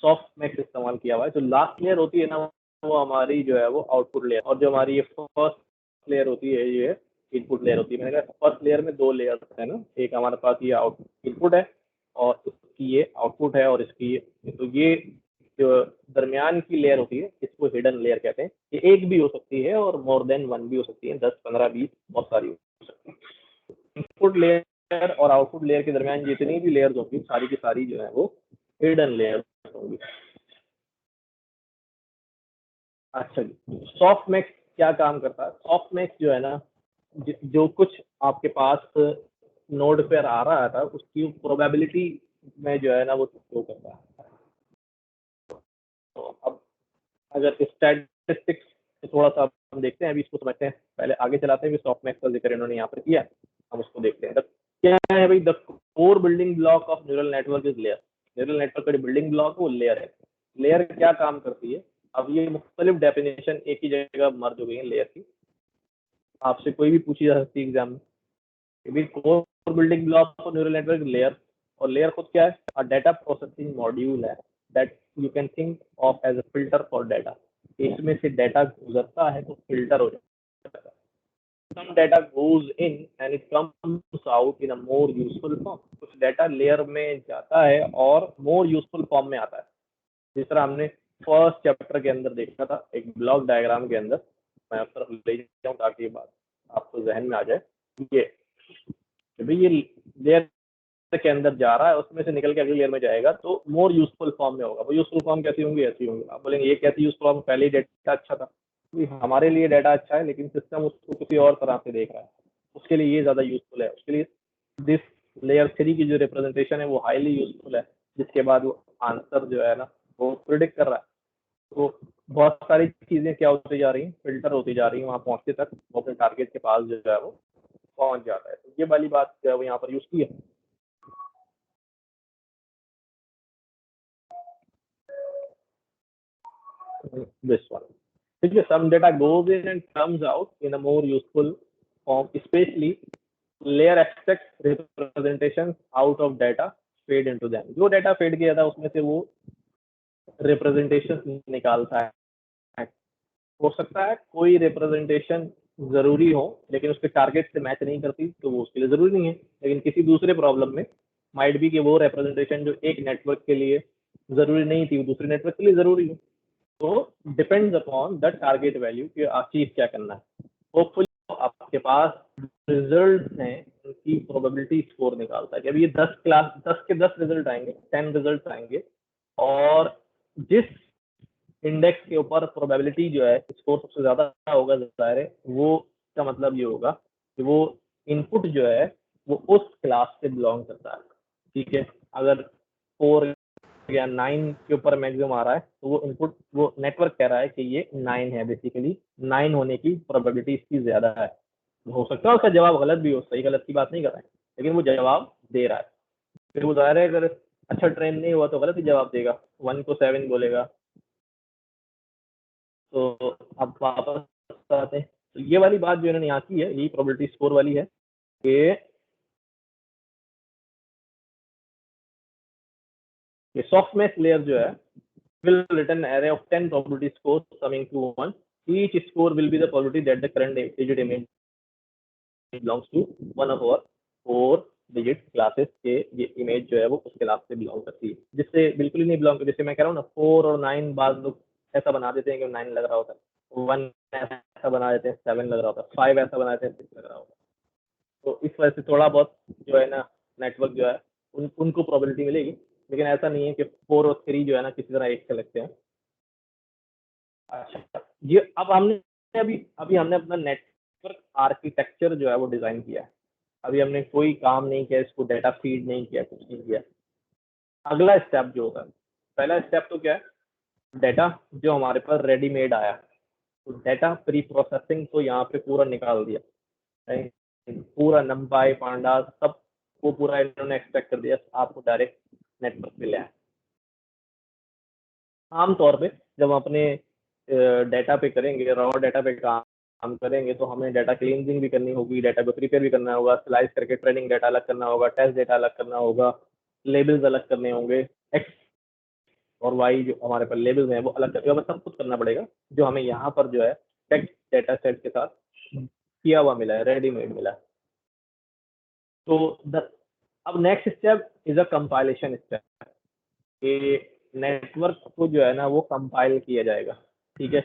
सॉफ्ट मैक्स इस्तेमाल किया हुआ है। जो लास्ट लेयर होती है ना वो हमारी जो है वो आउटपुट लेयर, और जो हमारी ये फर्स्ट लेयर होती है ये इनपुट लेयर होती है। मैंने कहा फर्स्ट लेयर में दो लेयर है ना, एक हमारे पास ये आउट इनपुट है और इसकी ये आउटपुट है, और इसकी ये, तो ये जो दरमियान की लेयर होती है इसको हिडन लेयर कहते हैं। ये एक भी हो सकती है और मोर देन वन भी हो सकती है, 10, 15, 20 बहुत सारी हो सकती है। इनपुट लेयर और आउटपुट लेयर के दरमियान जितनी भी लेयर्स होंगी सारी की सारी जो है वो हिडन लेयर होंगी। अच्छा जी, सॉफ्ट मैक्स क्या काम करता है। सॉफ्ट मैक्स जो है ना जो कुछ आपके पास नोड पर आ रहा था उसकी प्रोबेबिलिटी में जो है ना वो शो करता है। तो अब अगर स्टैटिस्टिक्स थोड़ा सा हम देखते हैं, अभी इसको समझते हैं, पहले आगे चलाते हैं। सॉफ्ट मैक्स का जिक्र इन्होंने यहाँ पर किया, हम उसको देखते हैं। क्या है भाई, the core building block of neural network is layer. Neural network का जो बिल्डिंग ब्लॉक है वो लेयर है। लेयर क्या काम करती है, अब ये मुख्तलिफ डेफिनेशन एक ही जगह मर्ज हो गई है लेयर की, आपसे कोई भी पूछी जा सकती है एग्जाम में। Core building block of neural network layer, और लेयर खुद क्या है, अ डेटा प्रोसेसिंग मॉड्यूल है that you can think of as a filter for data. इसमें से डाटा गुजरता है तो फिल्टर हो जाता है। some data goes in and it comes out in a more useful form। कुछ डाटा लेयर में जाता है और मोर यूजफुल फॉर्म में आता है। जिस तरह हमने फर्स्ट चैप्टर के अंदर देखा था एक ब्लॉक डायग्राम के अंदर, मैं आप तरफ ले जाऊँ ताकि ये बात आपको जहन में आ जाए। ये भाई ये लेयर के अंदर जा रहा है, उसमें से निकल के अगली लेयर में जाएगा तो मोर यूजफुल फॉर्म में होगा। वो यूजफुल फॉर्म कैसी होंगी, ऐसी होंगी। आप बोलेंगे ये कैसी यूजफुल फॉर्म, पहले ही डेटा अच्छा था। हमारे लिए डाटा अच्छा है लेकिन सिस्टम उसको किसी और तरह से देख रहा है, उसके लिए ये ज्यादा यूजफुल है। उसके लिए दिस लेयर 3 की जो रिप्रेजेंटेशन है वो हाईली यूजफुल है, जिसके बाद वो आंसर जो है ना वो प्रिडिक्ट कर रहा है। तो बहुत सारी चीजें क्या होती जा रही हैं, फिल्टर होती जा रही है, वहां पहुंचते तक वो अपने टारगेट के पास जो है वो पहुंच जाता है। तो ये वाली बात जो है वो यहाँ पर यूज की है। This one. Some data goes in and comes out in a more useful form, especially layer extracts representations out of data, fade into them। जो data fade किया था उसमें से वो representation निकालता है। हो सकता है कोई representation जरूरी हो लेकिन उसके टारगेट से मैच नहीं करती तो वो उसके लिए जरूरी नहीं है, लेकिन किसी दूसरे प्रॉब्लम में माइट भी कि वो representation जो एक नेटवर्क के लिए जरूरी नहीं थी वो दूसरे नेटवर्क के लिए जरूरी हो। तो depends upon the target value कि अचीव क्या करना है। होपफुली आपके पास रिजल्ट हैं उनकी प्रोबेबिलिटी स्कोर निकालता है कि अभी ये 10 के 10 रिजल्ट आएंगे, 10 रिजल्ट आएंगे, और जिस इंडेक्स के ऊपर प्रोबेबिलिटी जो है स्कोर सबसे ज्यादा होगा जाहिर है वो का मतलब ये होगा कि वो इनपुट जो है वो उस क्लास से बिलोंग करता है। ठीक है, अगर 4 गया 9 के ऊपर मैक्सिमम आ रहा है, तो वो इनपुट वो नेटवर्क कह रहा है कि ये 9 है, बेसिकली 9 होने की प्रोबेबिलिटी इसकी ज़्यादा है। हो सकता है उसका जवाब गलत भी हो, सही गलत की बात नहीं कर रहे हैं, लेकिन वो जवाब दे रहा है। फिर वो ज़ाहिर है अगर अच्छा ट्रेन नहीं हुआ तो गलत ही जवाब देगा, 1 को 7 बोलेगा। तो अब वापस आते हैं, तो ये वाली बात जो इन्होंने यहाँ की है, यही प्रोबेबिलिटी स्कोर वाली है कि सॉफ्टमेश लेयर जो है will return an array of 10 probability scores summing to 1. Each score will be the probability that the current digit image belongs to one of our 4 digit classes के ये इमेज जो है वो उस क्लास से बिलोंग करती है, जिससे बिल्कुल ही नहीं बिलोंग, जैसे मैं कह रहा हूँ ना 4 और 9 बाद लोग ऐसा बना देते हैं कि 9 लग रहा होता है, 1 ऐसा बना देते हैं 7 लग रहा होता है, 5 ऐसा बना देते हैं 6 लग रहा होता है। तो इस वजह से थोड़ा बहुत जो है ना नेटवर्क जो है उनको प्रोबेबिलिटी मिलेगी, लेकिन ऐसा नहीं है कि 4 और 3 जो है ना किसी तरह एक से लगते हैं। अच्छा, ये अब हमने अभी अभी हमने अपना नेटवर्क आर्किटेक्चर जो है वो डिजाइन किया है, अभी हमने कोई काम नहीं किया, इसको डेटा फीड नहीं किया, कुछ नहीं किया। अगला स्टेप जो होगा, पहला स्टेप तो क्या है, डेटा जो हमारे पास रेडीमेड आया, तो डेटा प्री प्रोसेसिंग तो यहाँ पे पूरा निकाल दिया, पूरा नंपाई पांडा सब वो पूरा इन्होंने एक्सपेक्ट कर दिया, आपको डायरेक्ट नेटवर्क पे ले आए। आमतौर पे जब हम अपने डेटा पे करेंगे, रॉ डेटा पे काम करेंगे, तो हमें डेटा क्लींजिंग भी करनी होगी, डेटा को प्रिपेयर भी करना होगा, स्लाइस करके ट्रेनिंग डेटा अलग करना होगा, टेस्ट डेटा अलग करना होगा, लेबल्स अलग करने होंगे, एक्स और वाई जो हमारे पास लेबल्स हैं वो अलग करके हमें सब कुछ करना पड़ेगा, जो हमें यहाँ पर जो है टेक्स्ट डेटा सेट के साथ किया हुआ मिला है, रेडीमेड मिला है। तो अब next step is a compilation step, कि नेटवर्क को जो है ना वो कंपाइल किया जाएगा। ठीक है,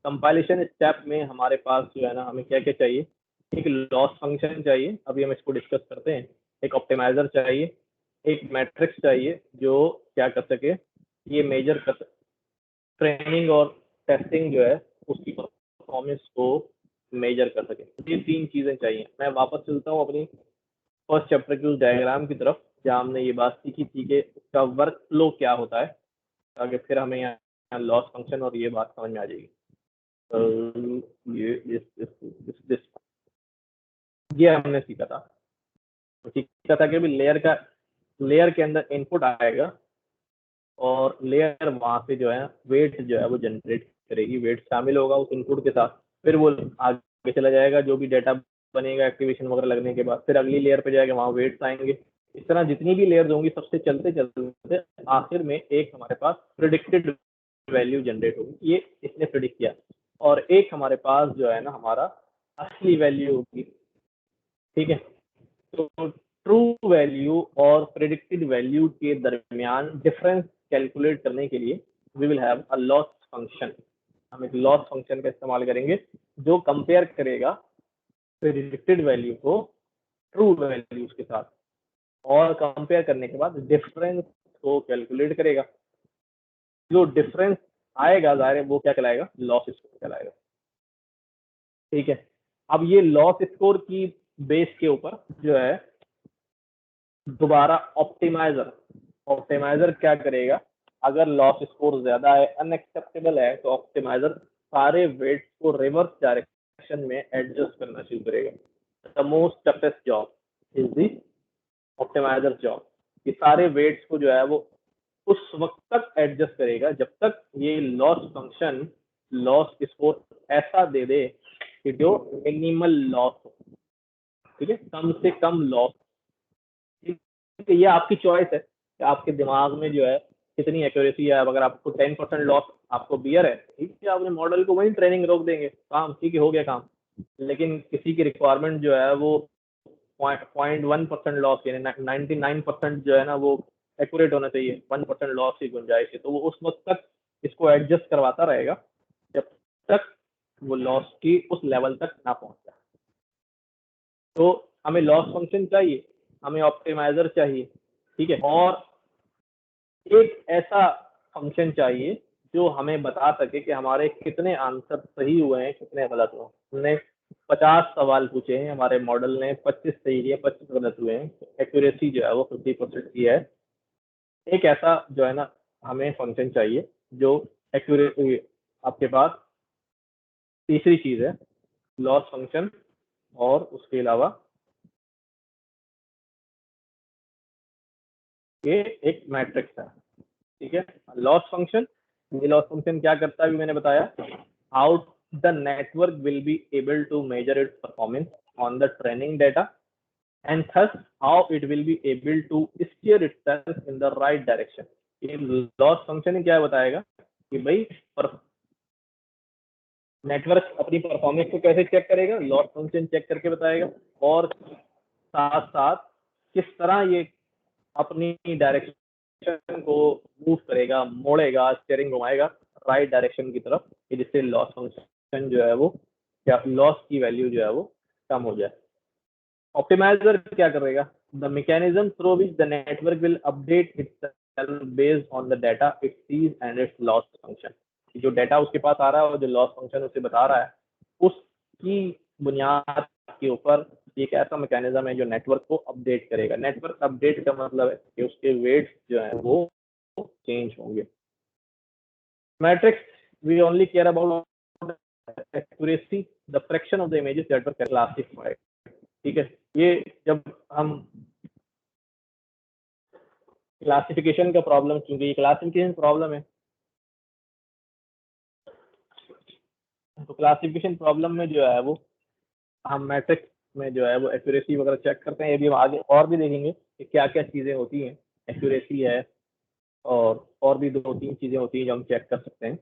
कंपाइलेशन स्टेप में हमारे पास जो है ना हमें क्या क्या चाहिए, एक लॉस फंक्शन चाहिए, अभी हम इसको डिस्कस करते हैं, एक ऑप्टिमाइजर चाहिए, एक मैट्रिक्स चाहिए जो क्या कर सके, ये मेजर कर सके ट्रेनिंग और टेस्टिंग जो है उसकी परफॉर्मेंस को मेजर कर सके। ये 3 चीजें चाहिए। मैं वापस चलता हूँ अपनी फर्स्ट चैप्टर के उस डायग्राम की तरफ जहाँ हमने ये बात सीखी थी कि उसका वर्क फ्लो क्या होता है, ताकि फिर हमें यहाँ लॉस फंक्शन और ये बात समझ में आ जाएगी। ये हमने सीखा था, तो सीखा था कि भी लेयर के अंदर इनपुट आएगा और लेयर वहां से जो है वेट जो है वो जनरेट करेगी, वेट शामिल होगा उस इनपुट के साथ, फिर वो आगे चला जाएगा, जो भी डेटा बनेगा एक्टिवेशन वगैरह लगने के बाद फिर अगली लेयर पे जाएगा, वहाँ वेट्स आएंगे। इस तरह जितनी भी लेयर्स होंगी सबसे चलते चलते आखिर में एक हमारे पास प्रिडिक्टेड वैल्यू जनरेट होगी, ये इसने प्रिडिक्ट किया, और एक हमारे पास जो है ना हमारा असली वैल्यू होगी। ठीक है, तो ट्रू वैल्यू और प्रेडिक्टेड वैल्यू के दरमियान डिफरेंस कैलकुलेट करने के लिए we will have a loss function, हम एक लॉस फंक्शन का इस्तेमाल करेंगे जो कंपेयर करेगा प्रेडिक्टेड वैल्यू को ट्रू वैल्यूज के साथ, और कंपेयर करने के बाद डिफरेंस को कैलकुलेट करेगा, जो डिफरेंस आएगा जाहिर है वो क्या कहलाएगा, लॉस स्कोर कहलाएगा। ठीक है, अब ये लॉस स्कोर की बेस के ऊपर जो है दोबारा ऑप्टिमाइजर क्या करेगा, अगर लॉस स्कोर ज्यादा है, अनएक्सेप्टेबल है, तो ऑप्टिमाइजर सारे वेट्स को रिवर्स डायरेक्शन में एडजस्ट करना शुरू करेगा। The most toughest job is the optimiser job, ये सारे वेट्स को जो है वो उस वक्त तक एडजस्ट करेगा जब तक ये लॉस फंक्शन लॉस स्कोर ऐसा दे दे कि जो मिनिमल लॉस हो। ठीक है, कम से कम लॉस, ये आपकी चॉइस है कि आपके दिमाग में जो है कितनी एक्यूरेसी है। अगर आपको 10% लॉस आपको बियर है, ठीक है, अपने मॉडल को वही ट्रेनिंग रोक देंगे, काम ठीक है, हो गया काम। लेकिन किसी की रिक्वायरमेंट जो है वो 0.1% लॉस, यानी 99% जो है ना वो एक्यूरेट होना चाहिए, 1% लॉस की गुंजाइश है, तो वो उस वक्त तक इसको एडजस्ट करवाता रहेगा जब तक वो लॉस की उस लेवल तक ना पहुंच जाए। तो हमें लॉस फंक्शन चाहिए, हमें ऑप्टिमाइजर चाहिए, ठीक है, और एक ऐसा फंक्शन चाहिए जो हमें बता सके कि हमारे कितने आंसर सही हुए हैं, कितने गलत हुए। हमने 50 सवाल पूछे हैं, हमारे मॉडल ने 25 सही दिए, 25 गलत हुए हैं, एक्यूरेसी जो है वो 50% की है। एक ऐसा जो है ना हमें फंक्शन चाहिए जो एक्यूरेट, आपके पास तीसरी चीज है लॉस फंक्शन, और उसके अलावा ये एक मैट्रिक्स है, ठीक है। लॉस फंक्शन, ये लॉस फंक्शन क्या करता है अभी मैंने बताया, how the network will be able to measure its performance on the training data and thus how it will be able to steer itself in the right direction. ये loss function क्या बताएगा कि भाई नेटवर्क अपनी performance को कैसे check करेगा, loss function check करके बताएगा, और साथ साथ किस तरह ये अपनी डायरेक्शन को मूव करेगा, मोड़ेगा, स्टीयरिंग घुमाएगा राइट डायरेक्शन की तरफ, जिससे लॉस फंक्शन जो है वो, क्या लॉस की वैल्यू जो है वो कम हो जाए। ऑप्टिमाइजर क्या करेगा, the mechanism through which the network will update itself based on the data it sees and its loss function. जो डाटा उसके पास आ रहा है और जो लॉस फंक्शन उसे बता रहा है, उसकी बुनियाद के ऊपर एक ऐसा मैकेनिज्म है जो नेटवर्क को अपडेट करेगा। नेटवर्क अपडेट का मतलब है कि उसके वेट्स जो है वो चेंज होंगे। Metrics, we only care about accuracy, the fraction of the images that were classified, ठीक है। ये जब हम क्लासिफिकेशन का प्रॉब्लम, क्योंकि ये क्लासिफिकेशन प्रॉब्लम है, तो क्लासिफिकेशन प्रॉब्लम में जो है वो हम मैट्रिक्स में जो है वो एक्यूरेसी वगैरह चेक करते हैं। ये भी हम आगे और भी देखेंगे कि क्या क्या चीज़ें होती हैं, एक्यूरेसी है और भी 2-3 चीज़ें होती हैं जो हम चेक कर सकते हैं।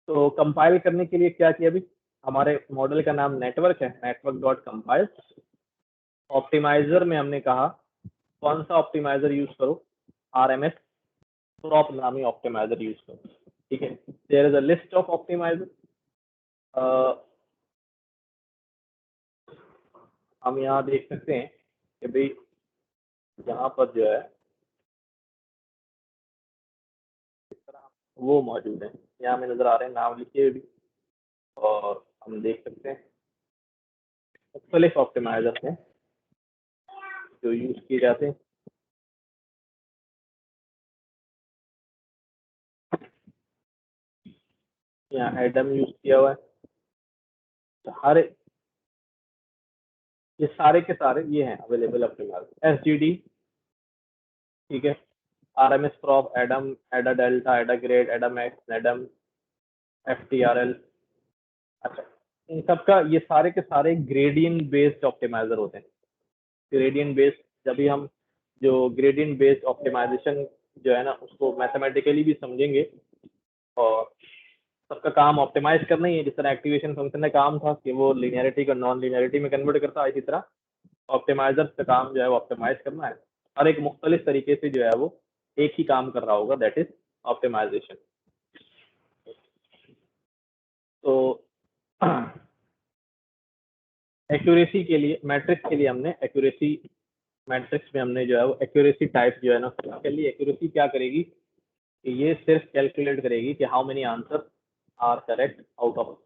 तो कंपाइल करने के लिए क्या किया, अभी हमारे मॉडल का नाम नेटवर्क है, नेटवर्क डॉट कंपाइल। ऑप्टिमाइजर में हमने कहा कौन सा ऑप्टिमाइजर यूज करो, RMS प्रॉप नामी ऑप्टिमाइजर यूज करो, ठीक है। There is a list of optimiser, हम यहाँ देख सकते हैं कि भाई यहाँ पर जो है वो मौजूद है, यहाँ में नजर आ रहे हैं, नाम लिखे हुए भी, और हम देख सकते हैं मुख्तलिफ ऑप्टिमाइजर हैं जो यूज किए जाते हैं। यहाँ एडम यूज किया हुआ है, तो हर ये सारे के सारे ये हैं अवेलेबल ऑप्टिमाइजर। SGD, ठीक है, RMS प्रॉप, एडम, एडा डेल्टा, एडा grade, Adam x, Adam, FTRL। अच्छा, इन सबका ये सारे के सारे ग्रेडियंट बेस्ड ऑप्टिमाइजर होते हैं। ग्रेडियंट बेस्ड, जब भी हम जो ग्रेडियंट बेस्ड ऑप्टिमाइजेशन जो है ना उसको मैथमेटिकली भी समझेंगे, और सबका काम ऑप्टिमाइज करना ही है। जिस तरह एक्टिवेशन फंक्शन का काम था कि वो लिनियरिटी को नॉन लिनियरिटी में कन्वर्ट करता है, इसी तरह ऑप्टिमाइजर का काम जो है वो ऑप्टिमाइज करना है। हर एक मुख्तलिफ तरीके से जो है वो एक ही काम कर रहा होगा, दैट इज ऑप्टिमाइजेशन। तो एक्यूरेसी के लिए, मैट्रिक्स के लिए हमने एक्यूरेसी, मैट्रिक्स में हमने जो है वो एक्यूरेसी टाइप जो है ना, उसके लिए एक्यूरेसी क्या करेगी कि ये सिर्फ कैलकुलेट करेगी कि how many answer are correct out of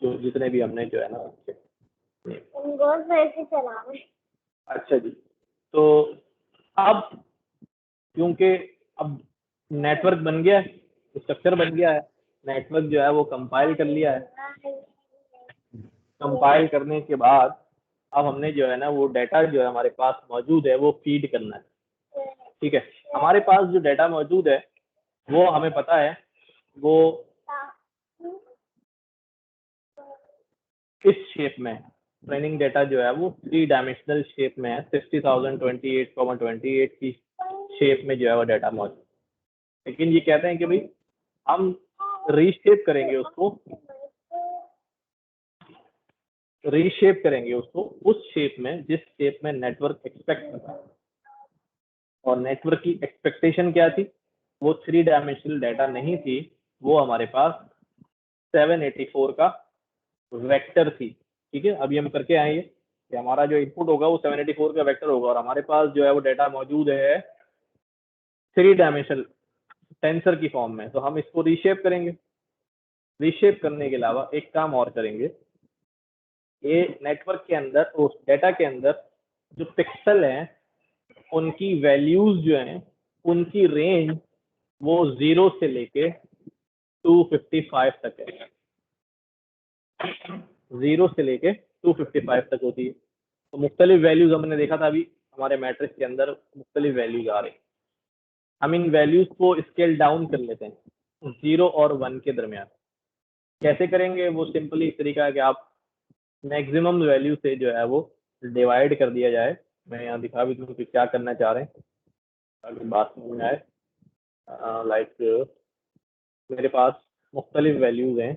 जो जितने भी हमने जो है ना रखे। अच्छा जी, तो अब क्योंकि अब नेटवर्क बन गया है, स्ट्रक्चर बन गया है, नेटवर्क जो है वो कंपाइल कर लिया है। कंपाइल करने के बाद अब हमने जो है ना वो डाटा जो है हमारे पास मौजूद है वो फीड करना है, ठीक है। हमारे पास जो डाटा मौजूद है वो हमें पता है वो इस शेप में, ट्रेनिंग डेटा जो है वो 3 डायमेंशनल शेप में है, 60,028,28 की शेप में जो है वो डाटा मौजूद। लेकिन ये कहते हैं कि भाई हम रीशेप करेंगे उसको, रीशेप करेंगे उसको उस शेप में जिस शेप में नेटवर्क एक्सपेक्ट करता है। और नेटवर्क की एक्सपेक्टेशन क्या थी, वो 3 डायमेंशनल डाटा नहीं थी, वो हमारे पास 784 का वेक्टर थी, ठीक है। अभी हम करके आएंगे कि हमारा जो इनपुट होगा वो 784 का वेक्टर होगा, और हमारे पास जो है वो डाटा मौजूद है 3 डायमेंशनल टेंसर की फॉर्म में। तो हम इसको रीशेप करेंगे। रीशेप करने के अलावा एक काम और करेंगे, ये नेटवर्क के अंदर, उस डाटा के अंदर जो पिक्सल हैं उनकी वैल्यूज जो हैं उनकी रेंज वो 0 से लेके 255 तक है। 0 से लेके 255 तक होती है। तो मुख्तलिफ वैल्यूज हमने देखा था अभी हमारे मैट्रिक्स के अंदर मुख्तलिफ वैल्यूज आ रही हैं। हम इन वैल्यूज को स्केल डाउन कर लेते हैं 0 और 1 के दरमियान। कैसे करेंगे? वो सिंपली इस तरीका है कि आप मैक्सिमम वैल्यू से जो है वो डिवाइड कर दिया जाए। मैं यहाँ दिखा भी दूँ कि क्या करना चाह रहे हैं ताकि बात समझ में आए। लाइक मेरे पास मुख्तलिफ वैल्यूज हैं।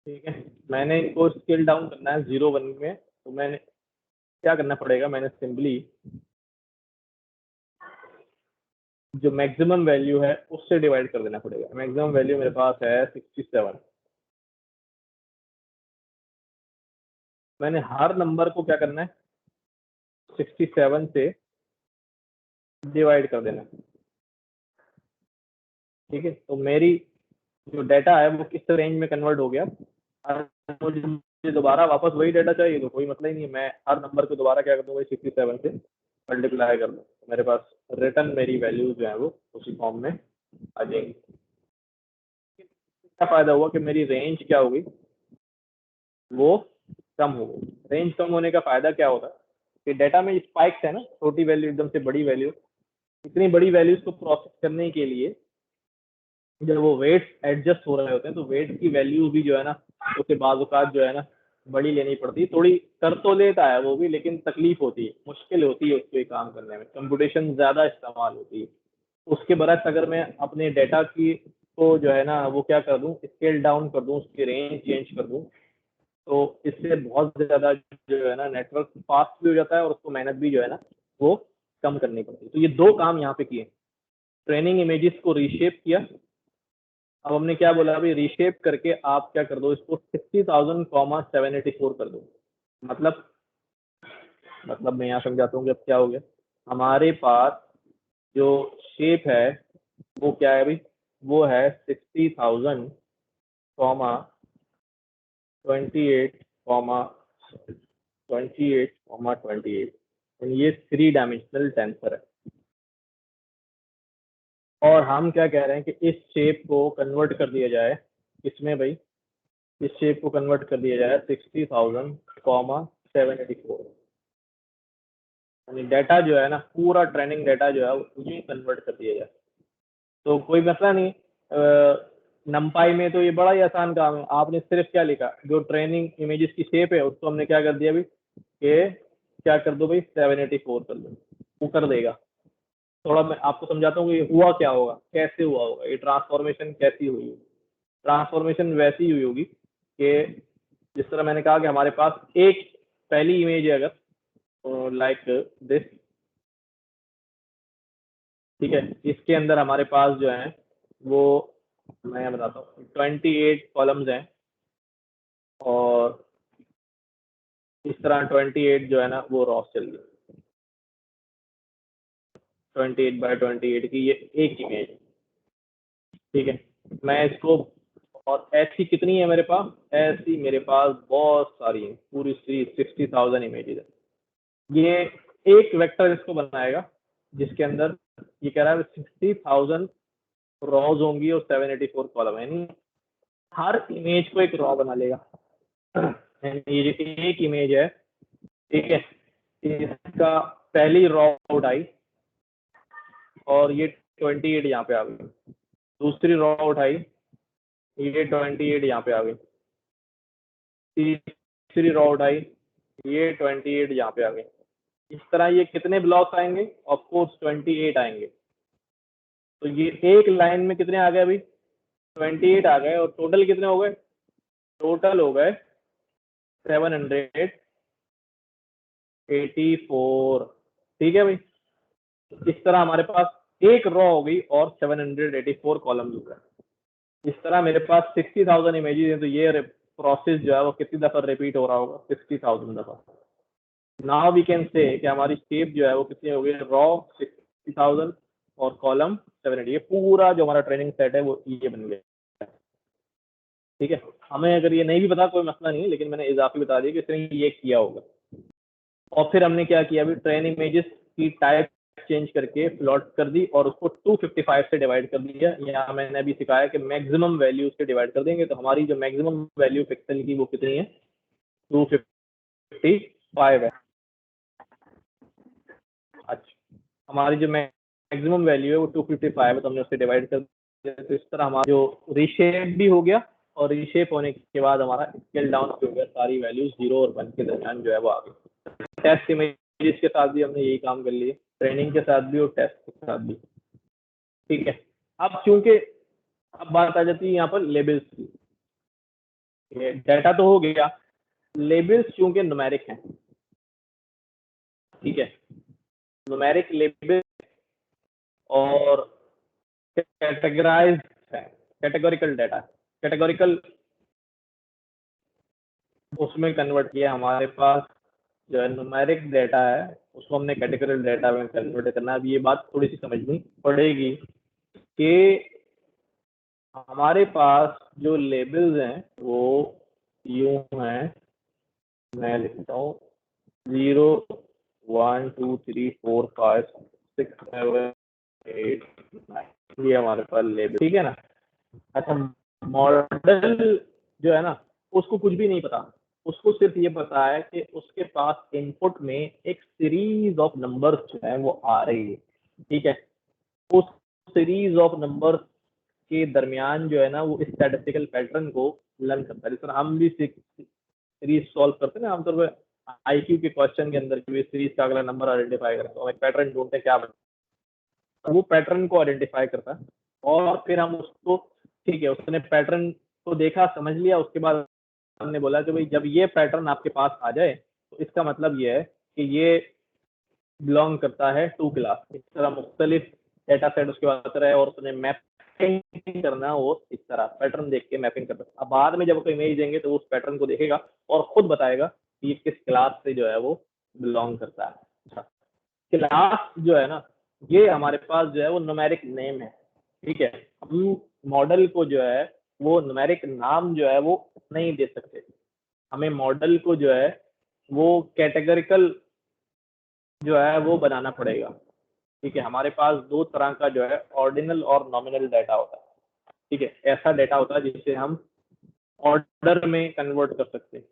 ठीक है, मैंने इनको स्केल डाउन करना है 0 1 में। तो मैंने क्या करना पड़ेगा? मैंने सिंपली जो मैक्सिमम वैल्यू है उससे डिवाइड कर देना पड़ेगा। मैक्सिमम वैल्यू मेरे पास है 67। मैंने हर नंबर को क्या करना है? 67 से डिवाइड कर देना है। ठीक है, तो मेरी जो डाटा है वो किस रेंज में कन्वर्ट हो गया। मुझे दोबारा वापस वही डाटा चाहिए तो कोई मतलब ही नहीं है। मैं हर नंबर को दोबारा क्या कर दूंगा? 67 से मल्टीप्लाई कर दूँ। मेरे पास रिटर्न मेरी वैल्यूज जो है वो उसी फॉर्म में आ जाएंगी। क्या फायदा हुआ कि मेरी रेंज क्या हो गई? वो कम हो गई। रेंज कम होने का फायदा क्या होता है कि डाटा में स्पाइक्स है ना, छोटी वैल्यू एकदम से बड़ी वैल्यू। इतनी बड़ी वैल्यूज को प्रोसेस करने के लिए जब वो वेट्स एडजस्ट हो रहे होते हैं तो वेट की वैल्यू भी जो है ना उसे बाज़ जो है ना बड़ी लेनी पड़ती है। थोड़ी कर तो लेता है वो भी, लेकिन तकलीफ होती है, मुश्किल होती है उसको काम करने में, कंप्यूटेशन ज़्यादा इस्तेमाल होती है। उसके बरक्स अगर मैं अपने डाटा की को जो है ना वो क्या कर दूं, स्केल डाउन कर दूं, उसकी रेंज चेंज कर दूं, तो इससे बहुत ज़्यादा जो है ना नेटवर्क फास्ट भी हो जाता है और उसको मेहनत भी जो है ना वो कम करनी पड़ती है। तो ये दो काम यहाँ पे किए। ट्रेनिंग इमेजेस को रीशेप किया। अब हमने क्या बोला? अभी रीशेप करके आप क्या कर दो, इसको 60,784 कर दो। मतलब मैं यहाँ समझाता हूँ कि अब क्या हो गया। हमारे पास जो शेप है वो क्या है अभी? वो है 60,000 कॉमा 28 कॉमा 28 कॉमा 28। ये 3 डायमेंशनल टेंसर है। और हम क्या कह रहे हैं कि इस शेप को कन्वर्ट कर दिया जाए इसमें भाई, इस शेप को कन्वर्ट कर दिया जाए 60,000 कॉमा 784। यानी डाटा जो है ना पूरा ट्रेनिंग डाटा जो है उसमें कन्वर्ट कर दिया जाए। तो कोई मसला नहीं। नंपाई में तो ये बड़ा ही आसान काम है। आपने सिर्फ क्या लिखा, जो ट्रेनिंग इमेजेस की शेप है उसको हमने क्या कर दिया भाई कि क्या कर दो भाई 784 कर दो, वो कर देगा। थोड़ा मैं आपको समझाता हूँ कि हुआ क्या होगा, कैसे हुआ होगा, ये ट्रांसफॉर्मेशन कैसी हुई होगी। ट्रांसफॉर्मेशन वैसी हुई होगी कि जिस तरह मैंने कहा कि हमारे पास एक पहली इमेज है अगर लाइक दिस, ठीक है, इसके अंदर हमारे पास जो है वो मैं बताता हूँ 28 कॉलम्स हैं और इस तरह 28 जो है ना वो रॉस चल गई। 28 बाय 28 की ये एक इमेज, ठीक है। मैं इसको और ऐसी कितनी है मेरे पास? ऐसी मेरे पास बहुत सारी है, पूरी 60,000 इमेजेस है। ये एक वेक्टर इसको बनाएगा जिसके अंदर ये कह रहा है 60,000 रॉज होंगी और 784 कॉलम है। यानी हर इमेज को एक रॉ बना लेगा। ये जो एक इमेज है, ठीक है, इसका पहली रॉ उठाई और ये 28 यहाँ पे आ गई। दूसरी रॉ उठाई, ये 28 यहाँ पे आ गई। तीसरी रॉ उठाई, ये 28 यहाँ पे आ गई। इस तरह ये कितने ब्लॉक्स आएंगे? ऑफ कोर्स 28 आएंगे। तो ये एक लाइन में कितने आ गए अभी? 28 आ गए। और टोटल कितने हो गए? टोटल हो गए 784। ठीक है भाई, इस तरह हमारे पास एक रॉ हो गई और 784 कॉलम्स हो गए। इस तरह मेरे पास 60,000 इमेजेस हैं। तो ये प्रोसेस जो है वो कितनी दफा रिपीट हो रहा होगा? 60,000 दफा। नाउ वी कैन से कि हमारी शेप जो है वो कितनी हो गई? रॉ 60,000 और कॉलम 780। ये पूरा जो हमारा ट्रेनिंग सेट है वो ये बन गया। ठीक है, हमें अगर ये नहीं भी पता कोई मसला नहीं है, लेकिन मैंने इजाफी बता दिया कि इसने ये किया होगा। और फिर हमने क्या किया, अभी ट्रेन इमेजेस की टाइप चेंज करके प्लॉट कर दी और उसको 255 से डिवाइड कर दिया। यहाँ मैंने अभी सिखाया कि मैक्सिमम वैल्यू से डिवाइड कर देंगे, तो हमारी जो मैक्सिमम वैल्यू पिक्सल की वो कितनी है, 255 है। अच्छा, हमारी जो मैक्सिमम वैल्यू है वो 255 है, तो हमने उससे डिवाइड कर दिया। तो इस तरह हमारा जो रीशेप भी हो गया, और रीशेप होने के बाद हमारा स्केल डाउन हो गया, सारी वैल्यूज 0 और 1 के दरमियान जो है वो आ गई। टेस्ट इमेजेस के साथ भी हमने यही काम कर लिया, ट्रेनिंग के साथ भी और टेस्ट के साथ भी। ठीक है, अब चूंकि अब बात आ जाती है यहाँ पर लेबल्स की। डाटा तो हो गया, लेबल्स चूंकि न्यूमेरिक हैं, ठीक है, न्यूमेरिक लेबल और कैटेगराइज है, कैटेगोरिकल डाटा, कैटेगोरिकल उसमें कन्वर्ट किया। हमारे पास जो है न्यूमेरिक डाटा है, उसको हमने कैटेगोरिकल डाटा में कन्वर्ट करना है। अब ये बात थोड़ी सी समझनी पड़ेगी कि हमारे पास जो लेबल्स हैं वो यूं हैं, मैं लिखता हूँ 0 1 2 3 4 5 6 7 8 9, ये हमारे पास लेबल, ठीक है ना। अच्छा, मॉडल जो है ना, उसको कुछ भी नहीं पता, उसको सिर्फ ये पता है कि उसके पास इनपुट में एक सीरीज ऑफ नंबर्स जो है वो आ रही है, ठीक है। उस सीरीज ऑफ नंबर्स के दरमियान जो है ना वो स्टैटिस्टिकल पैटर्न को लर्न करता है। जिस तरह हम भी सीरीज सॉल्व करते हैं ना आमतौर पर, आईक्यू के क्वेश्चन के अंदर सीरीज का अगला नंबर आइडेंटिफाई करते हैं, तो हम एक पैटर्न ढूंढते हैं क्या बनता है, वो पैटर्न को आइडेंटिफाई करता है। और फिर हम उसको, ठीक है, उसने पैटर्न को देखा, समझ लिया, उसके बाद हमने बोला कि भाई जब ये पैटर्न आपके पास आ जाए तो इसका मतलब ये है कि ये बिलोंग करता है टू क्लास। इस तरह मुख्तलिफ डेटा सेट उसके बाद है और उसने मैपिंग करना, वो इस तरह पैटर्न देख के मैपिंग करता है। अब बाद में जब कोई इमेज देंगे तो उस पैटर्न को देखेगा और खुद बताएगा कि ये किस क्लास से जो है वो बिलोंग करता है। अच्छा, क्लास जो है ना, ये हमारे पास जो है वो न्यूमेरिक नेम है, ठीक है। हम मॉडल को जो है वो न्यूमेरिक नाम जो है वो नहीं दे सकते, हमें मॉडल को जो है वो कैटेगरिकल जो है वो बनाना पड़ेगा, ठीक है। हमारे पास दो तरह का जो है ऑर्डिनल और नॉमिनल डाटा होता है, ठीक है। ऐसा डाटा होता है जिसे हम ऑर्डर में कन्वर्ट कर सकते हैं,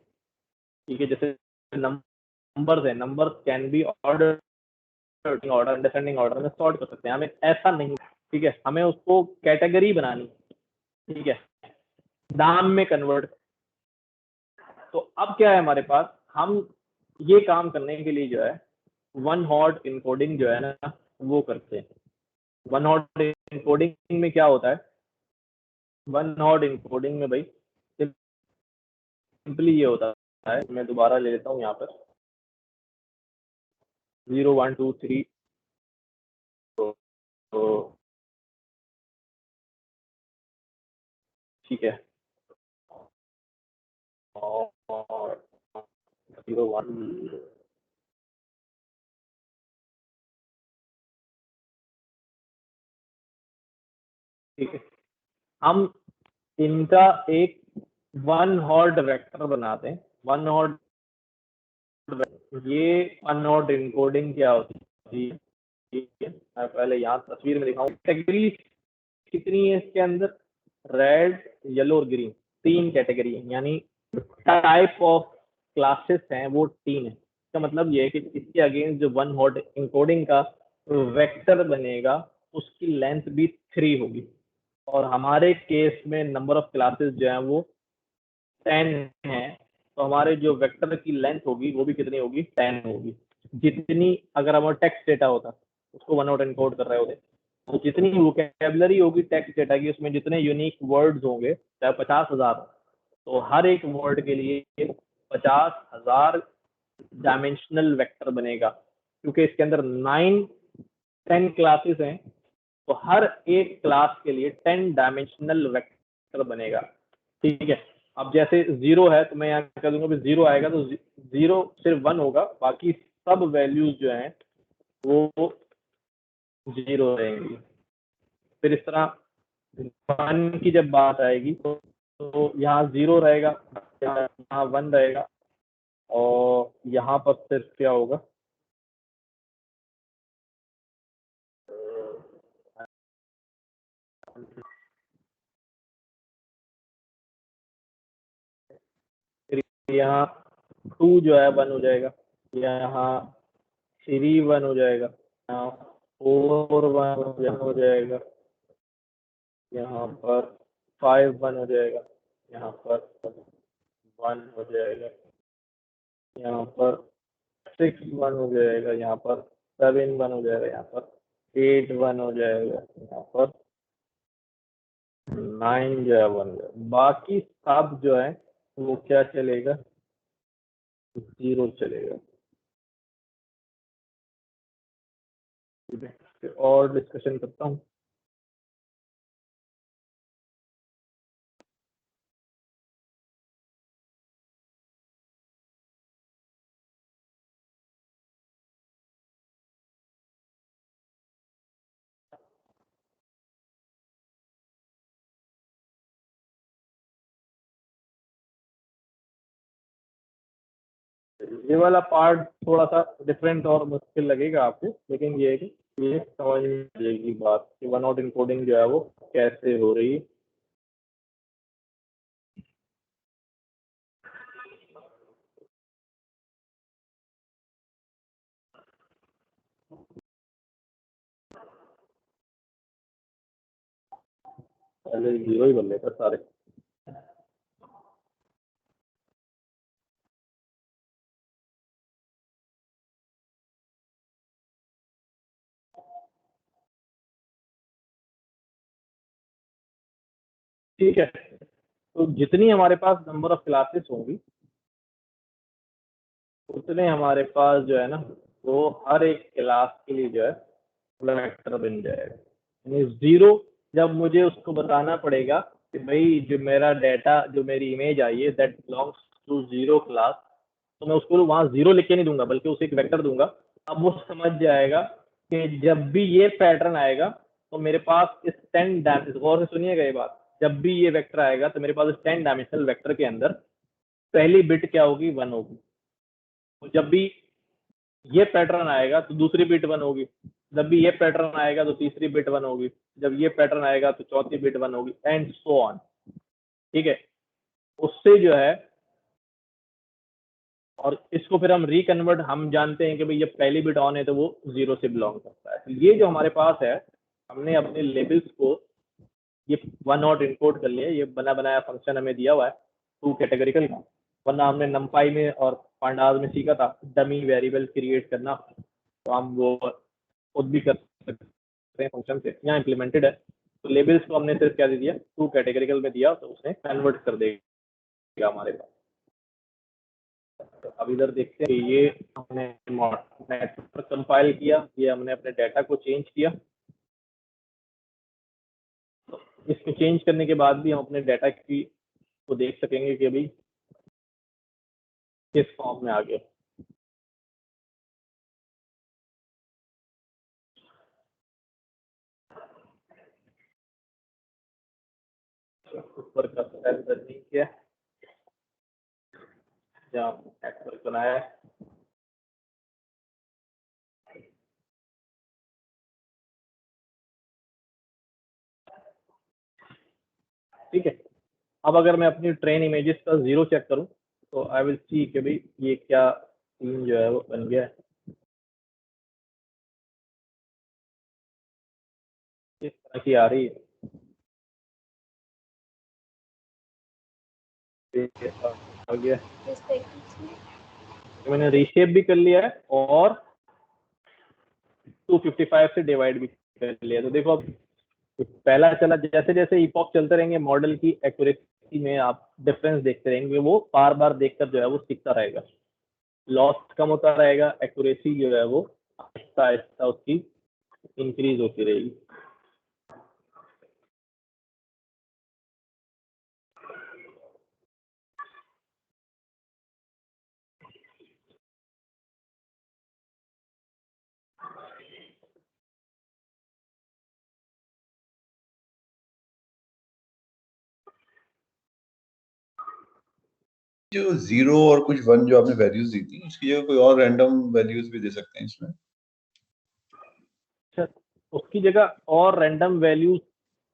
ठीक है। जैसे नंबर्स है, numbers can be order, order understanding order में सॉर्ट कर सकते हैं, हमें ऐसा नहीं, ठीक है। हमें उसको कैटेगरी बनानी, ठीक है, नाम में कन्वर्ट। तो अब क्या है हमारे पास, हम ये काम करने के लिए जो है वन हॉट इनकोडिंग जो है ना वो करते हैं। वन हॉट इनकोडिंग में क्या होता है, वन हॉट इनकोडिंग में भाई सिंपली ये होता है, मैं दोबारा ले लेता हूँ यहाँ पर 0 1 2 3, तो ठीक है, और 0 1, ठीक है, हम इनका एक वन हॉट वेक्टर बनाते हैं। वन हॉट, ये वन हॉट इनकोडिंग क्या होती है, ठीक है, मैं पहले यहाँ तस्वीर में दिखाऊं। कैटेगरी कितनी है इसके अंदर, रेड येलो और ग्रीन, तीन कैटेगरी है, यानी टाइप ऑफ क्लासेस हैं वो तीन है। इसका मतलब ये है कि इसके अगेंस्ट जो वन हॉट इंकोडिंग का वेक्टर बनेगा उसकी लेंथ भी 3 होगी, और हमारे केस में नंबर ऑफ क्लासेस जो है वो 10 है, तो हमारे जो वेक्टर की लेंथ होगी वो भी कितनी होगी, 10 होगी। जितनी, अगर हमारा टेक्स्ट डेटा होता उसको वन हॉट एनकोड कर रहे होते, तो जितनी वोकेबलरी होगी टेक्स्ट डेटा की, उसमें जितने यूनिक वर्ड्स होंगे चाहे 50,000, तो हर एक वर्ड के लिए 50,000 डायमेंशनल वेक्टर बनेगा। क्योंकि इसके अंदर 10 क्लासेस हैं, तो हर एक क्लास के लिए 10 डायमेंशनल वेक्टर बनेगा, ठीक है। अब जैसे 0 है तो मैं यहाँ कह दूंगा 0 आएगा, तो 0 सिर्फ 1 होगा, बाकी सब वैल्यूज जो हैं वो 0 रहेंगी। फिर इस तरह 1 की जब बात आएगी तो तो यहाँ 0 रहेगा, यहाँ 1 रहेगा, और यहाँ पर सिर्फ क्या होगा, फिर यहाँ 2 जो है 1 हो जाएगा, यहाँ 3 1 हो जाएगा, यहाँ 4 1 हो जाएगा, यहाँ पर 5 1 हो जाएगा, यहाँ पर 1 हो जाएगा, यहाँ पर 6 1 हो जाएगा, यहाँ पर 7 1 हो जाएगा, यहाँ पर 8 1 हो जाएगा, यहाँ पर 9 जो है 1 हो जाएगा। बाकी सब जो है वो क्या चलेगा, 0 चलेगा। और डिस्कशन करता हूँ। ये वाला पार्ट थोड़ा सा डिफरेंट और मुश्किल लगेगा आपको, लेकिन ये है कि ये समझ में आ जाएगी बात कि वन आउट इनकोडिंग जो है वो कैसे हो रही है। पहले 0 ही बन लेता सारे। ठीक है, तो जितनी हमारे पास नंबर ऑफ क्लासेस होंगी उतने हमारे पास जो है ना वो हर एक क्लास के लिए जो है वेक्टर बन जाएगा। यानी 0 जब मुझे उसको बताना पड़ेगा कि भाई जो मेरा डाटा, जो मेरी इमेज आई है दैट बिलोंग्स टू 0 क्लास, तो मैं उसको वहां 0 लिख के नहीं दूंगा, बल्कि उसे एक वेक्टर दूंगा। अब वो समझ जाएगा कि जब भी ये पैटर्न आएगा तो मेरे पास इस 10 डायमेंशनल, गौर से सुनिएगा ये बात, जब भी ये वेक्टर आएगा तो मेरे पास इस 10 डायमेंशनल वेक्टर के अंदर पहली बिट क्या होगी, 1 होगी। तो जब भी ये पैटर्न आएगा तो दूसरी बिट 1 होगी, जब भी ये पैटर्न आएगा तो तीसरी बिट 1 होगी, जब ये पैटर्न आएगा तो चौथी बिट 1 होगी, एंड सो ऑन। ठीक है, उससे जो है, और इसको फिर हम रिकन्वर्ट, हम जानते हैं कि भाई ये पहली बिट ऑन है तो वो 0 से बिलोंग करता है। तो ये जो हमारे पास है, हमने अपने लेबल्स को ये वन नॉट इनकोड कर लिया। ये बना बनाया फंक्शन हमें दिया हुआ है 2 कैटेगरिकल का, वरना हमने नमपाई में और पांडाज में सीखा था डमी वेरिएबल क्रिएट करना, तो हम वो खुद भी कर सकते हैं फंक्शन से, यहाँ इम्प्लीमेंटेड है। तो लेबल्स को हमने सिर्फ क्या दे दिया, 2 कैटेगरिकल में दिया, तो उसने कन्वर्ट कर देगा हमारे पास। तो अब इधर देखते हैं, ये हमने नेटवर्क कंपाइल किया, ये हमने अपने डाटा को चेंज किया। तो इसको चेंज करने के बाद भी हम अपने डाटा की को देख सकेंगे कि भाई किस फॉर्म में आ गया। ऊपर का सेल नहीं किया जहाँ नेटवर्क बनाया है। ठीक है, अब अगर मैं अपनी ट्रेन इमेजेस का 0 चेक करूं तो आई विल सी कि भाई ये क्या सीन जो है वो बन गया है, इस तरह की आ रही है। आ गया, तो मैंने रीशेप भी कर लिया है और 255 से डिवाइड भी कर लिया। तो देखो अब पहला चला, जैसे जैसे इपॉक चलते रहेंगे मॉडल की एक्यूरेसी में आप डिफरेंस देखते रहेंगे, वो बार बार देखकर जो है वो सीखता रहेगा, लॉस कम होता रहेगा, एक्यूरेसी जो है वो आहिस्ता आहिस्ता उसकी इंक्रीज होती रहेगी। जो 0 और कुछ 1 जो आपने वैल्यूज दी थी, उसकी जगह कोई और रैंडम वैल्यूज भी दे सकते हैं इसमें? अच्छा, उसकी जगह और रैंडम वैल्यूज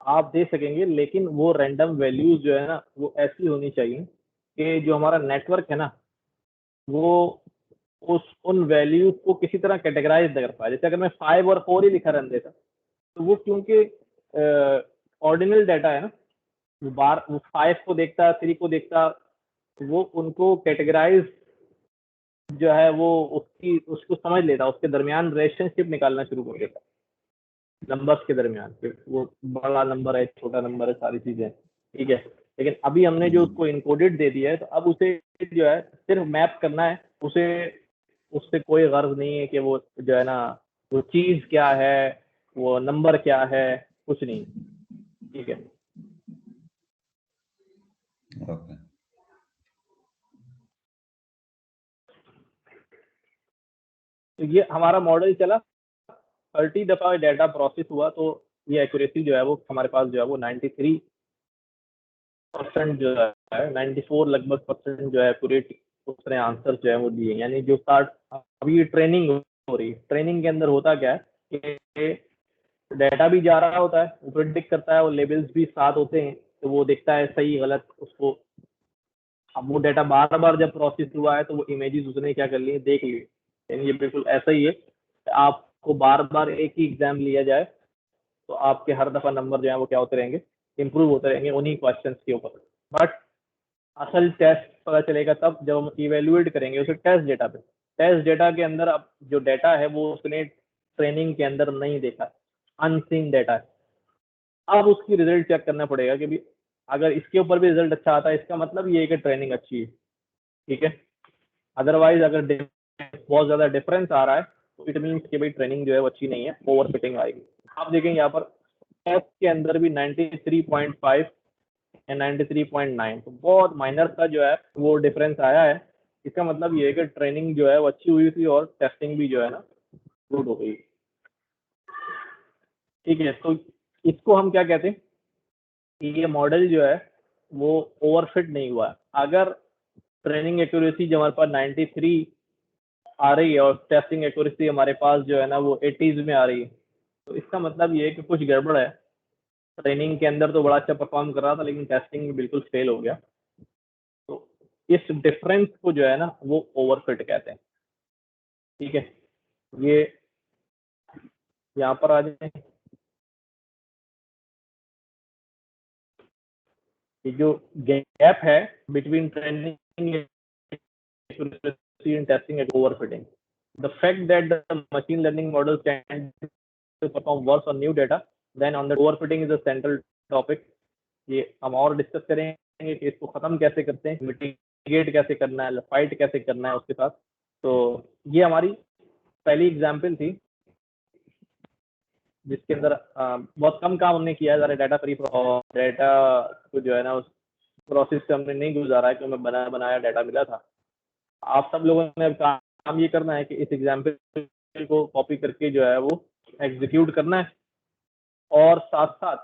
आप दे सकेंगे, लेकिन वो रैंडम वैल्यूज जो है ना वो ऐसी होनी चाहिए कि जो हमारा नेटवर्क है ना वो उस उन वैल्यूज को किसी तरह कैटेगराइज न कर पाए। जैसे अगर मैं 5 और 4 ही लिखा रहने देता तो वो क्योंकि ऑर्डिनल डाटा है ना, वो 5 को देखता, 3 को देखता, वो उनको कैटेगराइज जो है वो उसको समझ लेता, उसके दरमियान रिलेशनशिप निकालना शुरू कर देता नंबर्स के दरमियान, कि वो बड़ा नंबर है, छोटा नंबर है, सारी चीजें, ठीक है। लेकिन अभी हमने जो उसको इनकोडेड दे दिया है, तो अब उसे जो है सिर्फ मैप करना है, उसे उससे कोई गर्ज नहीं है कि वो जो है ना वो चीज क्या है, वो नंबर क्या है, कुछ नहीं, ठीक है। ओके। तो ये हमारा मॉडल चला, 30 दफा डाटा प्रोसेस हुआ, तो ये एक्यूरेसी जो है वो हमारे पास जो है वो 93% जो है, 94 लगभग परसेंट जो है एक्यूरेट उसने आंसर जो है वो दिए। यानी जो 60, अभी ये ट्रेनिंग हो रही है, ट्रेनिंग के अंदर होता क्या है कि डाटा भी जा रहा होता है, वो प्रिडिक्ट करता है, वो लेवल्स भी साथ होते हैं, तो वो देखता है सही गलत उसको। अब वो डाटा बार बार जब प्रोसेस हुआ है तो वो इमेजेस उसने क्या कर ली, देख ली। यानी ये बिल्कुल ऐसा ही है, आपको बार बार एक ही एग्जाम लिया जाए तो आपके हर दफा नंबर जो है वो क्या होते रहेंगे, इंप्रूव होते रहेंगे उन्हीं क्वेश्चंस के ऊपर। बट असल टेस्ट पता चलेगा तब जब हम इवेल्युएट करेंगे उसे टेस्ट डेटा पे। टेस्ट डेटा के अंदर अब जो डेटा है वो उसने ट्रेनिंग के अंदर नहीं देखा, अनसीन डेटा है। अब उसकी रिजल्ट चेक करना पड़ेगा कि भी अगर इसके ऊपर भी रिजल्ट अच्छा आता है, इसका मतलब ये है कि ट्रेनिंग अच्छी है, ठीक है। अदरवाइज अगर बहुत ज्यादा डिफरेंस आ रहा है तो इट मीन्स कि भाई ट्रेनिंग जो है वो अच्छी नहीं है, ओवर फिटिंग आएगी। आप देखेंगे यहाँ पर टेस्ट के अंदर भी 93.5 या 93.9, तो बहुत माइनर सा जो है वो डिफरेंस आया है। इसका मतलब ये है कि ट्रेनिंग जो है वो अच्छी हुई थी और टेस्टिंग भी जो है ना गुड हो गई, ठीक है। तो इसको हम क्या कहते हैं कि ये मॉडल जो है वो ओवरफिट नहीं हुआ है। अगर ट्रेनिंग एक्यूरेसी जो हमारे पास 93 आ रही है और टेस्टिंग एक्यूरेसी हमारे पास जो है ना वो 80s में आ रही है, तो इसका मतलब ये है कि कुछ गड़बड़ है। ट्रेनिंग के अंदर तो बड़ा अच्छा परफॉर्म कर रहा था, लेकिन टेस्टिंग में बिल्कुल फेल हो गया। तो इस डिफरेंस को जो है ना वो ओवरफिट कहते हैं, ठीक है। ये यहाँ पर आ जाए, ये जो गैप है between training and testing at overfitting. The fact that the machine learning models tend to perform worse on new data than on the overfitting is a central topic. ये हम और डिस्कस करेंगे कि इसको खत्म कैसे करते हैं, मिटिगेट कैसे करना है, फाइट कैसे करना है उसके साथ। तो ये हमारी पहली एग्जाम्पल थी जिसके अंदर बहुत कम काम हमने किया है, डाटा फ्री और डाटा को जो है ना उस प्रोसेस से हमने नहीं गुजारा है कि हमें बनाया डाटा मिला था। आप सब लोगों ने अब काम ये करना है कि इस एग्जाम्पल को कॉपी करके जो है वो एग्जीक्यूट करना है, और साथ साथ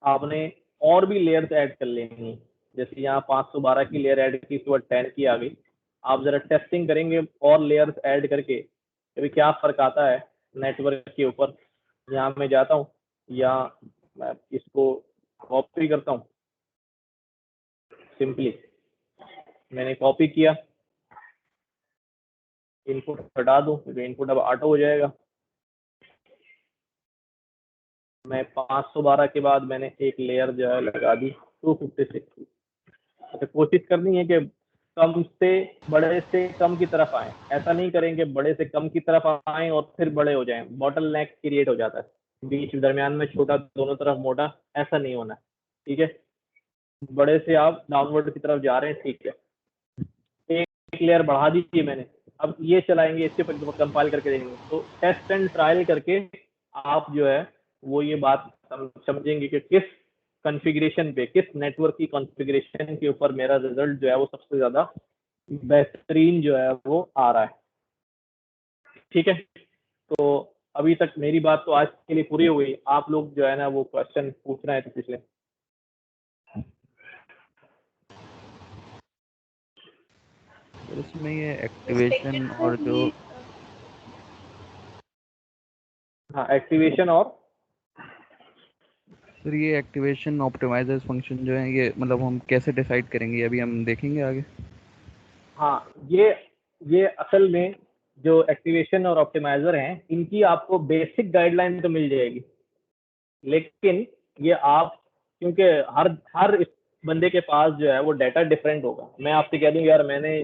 आपने और भी लेयर्स ऐड कर लेंगे। जैसे यहाँ 512 की लेयर ऐड की, तो 10 की आ गई। आप जरा टेस्टिंग करेंगे और लेयर्स ऐड करके अभी क्या फर्क आता है नेटवर्क के ऊपर। यहाँ मैं जाता हूँ या मैं इसको कॉपी करता हूँ, सिंपली मैंने कॉपी किया, इनपुट हटा दूं तो इनपुट अब ऑटो हो जाएगा। मैं 512 के बाद मैंने एक लेयर जो है लगा दी 256 की। तो कोशिश करनी है कि कम से बड़े से कम की तरफ आए, ऐसा नहीं करेंगे बड़े से कम की तरफ आए और फिर बड़े हो जाएं, बॉटल नेक क्रिएट हो जाता है, बीच दरमियान में छोटा, दोनों तरफ मोटा, ऐसा नहीं होना, ठीक है। बड़े से आप डाउनवर्ड की तरफ जा रहे हैं, ठीक है। एक लेयर बढ़ा दी मैंने, अब ये चलाएंगे, इसके ऊपर कंपाइल करके देखेंगे, तो टेस्ट एंड ट्रायल करके आप जो है वो ये बात समझेंगे कि किस कॉन्फ़िगरेशन पे, किस नेटवर्क की कॉन्फ़िगरेशन के ऊपर मेरा रिजल्ट जो है वो सबसे ज्यादा बेहतरीन जो है वो आ रहा है, ठीक है। तो अभी तक मेरी बात तो आज के लिए पूरी हो गई। आप लोग जो है ना वो क्वेश्चन पूछ रहे हैं तो पूछ लें। सर इसमें ये एक्टिवेशन और जो हाँ, एक्टिवेशन और सर ये एक्टिवेशन ऑप्टिमाइजर फंक्शन जो है ये मतलब हम कैसे डिसाइड करेंगे, अभी हम देखेंगे आगे। हाँ, ये असल में जो एक्टिवेशन और ऑप्टिमाइजर हैं, इनकी आपको बेसिक गाइडलाइन तो मिल जाएगी, लेकिन ये आप, क्योंकि हर हर इस बंदे के पास जो है वो डाटा डिफरेंट होगा। मैं आपसे कह दूं यार मैंने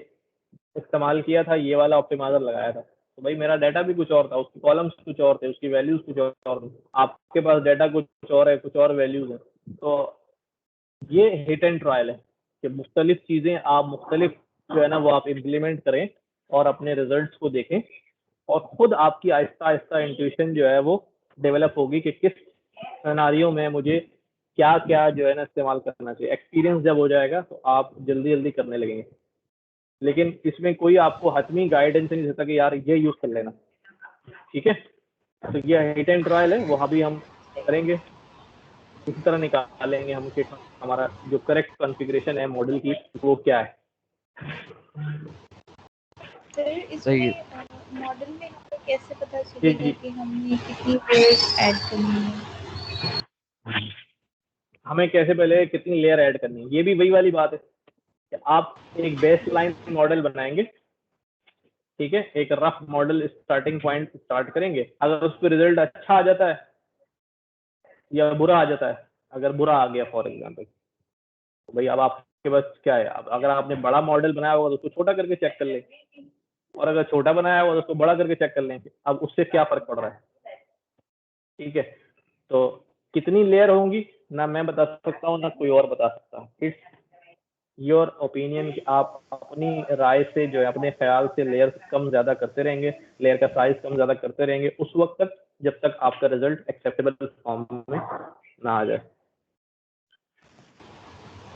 इस्तेमाल किया था, ये वाला ऑप्टिमाइजर लगाया था, तो भाई मेरा डाटा भी कुछ और था, उसके कॉलम्स कुछ और थे, उसकी वैल्यूज कुछ और थी, आपके पास डाटा कुछ और है, कुछ और वैल्यूज है। तो ये हिट एंड ट्रायल है कि मुख्तलिफ चीज़ें आप मुख्तलिफ जो है ना वो आप इम्प्लीमेंट करें और अपने रिजल्ट्स को देखें, और खुद आपकी आहिस्ता आहिस्ता इंट्यूशन जो है वो डेवलप होगी कि किस सिनेरियो में मुझे क्या क्या जो है ना इस्तेमाल करना चाहिए। एक्सपीरियंस जब हो जाएगा तो आप जल्दी जल्दी करने लगेंगे, लेकिन इसमें कोई आपको हतमी गाइडेंस नहीं देता कि यार ये यूज कर लेना, ठीक है। तो ये हिट एंड ट्रायल है, वो अभी हम करेंगे, इसी तरह निकालेंगे हम कि हमारा जो करेक्ट कॉन्फ़िगरेशन है मॉडल की वो क्या है। सर सही है। इसमें मॉडल में हमें कैसे पता जी चलेगा जी, कि हमने कितनी लेयर्स ऐड करनी है? हमें कैसे पहले कितनी लेयर ऐड करनी है, ये भी वही वाली बात है कि आप एक बेस लाइन मॉडल बनाएंगे, ठीक है, एक rough model starting point start करेंगे। अगर उस पर रिजल्ट अच्छा आ जाता है या बुरा आ जाता है, अगर बुरा आ गया फॉर एग्जाम्पल, तो भाई अब आपके पास क्या है, अब अगर आपने बड़ा मॉडल बनाया होगा तो उसको छोटा करके चेक कर लें, और अगर छोटा बनाया होगा तो उसको बड़ा करके चेक कर लें अब उससे क्या फर्क पड़ रहा है, ठीक है। तो कितनी लेयर होंगी ना मैं बता सकता हूँ ना कोई और बता सकता। इट्स योर ओपिनियन कि आप अपनी राय से जो है अपने ख्याल से लेयर कम ज्यादा करते रहेंगे, लेयर का साइज कम ज्यादा करते रहेंगे उस वक्त तक जब तक आपका रिजल्ट एक्सेप्टेबल फॉर्म में ना आ जाए।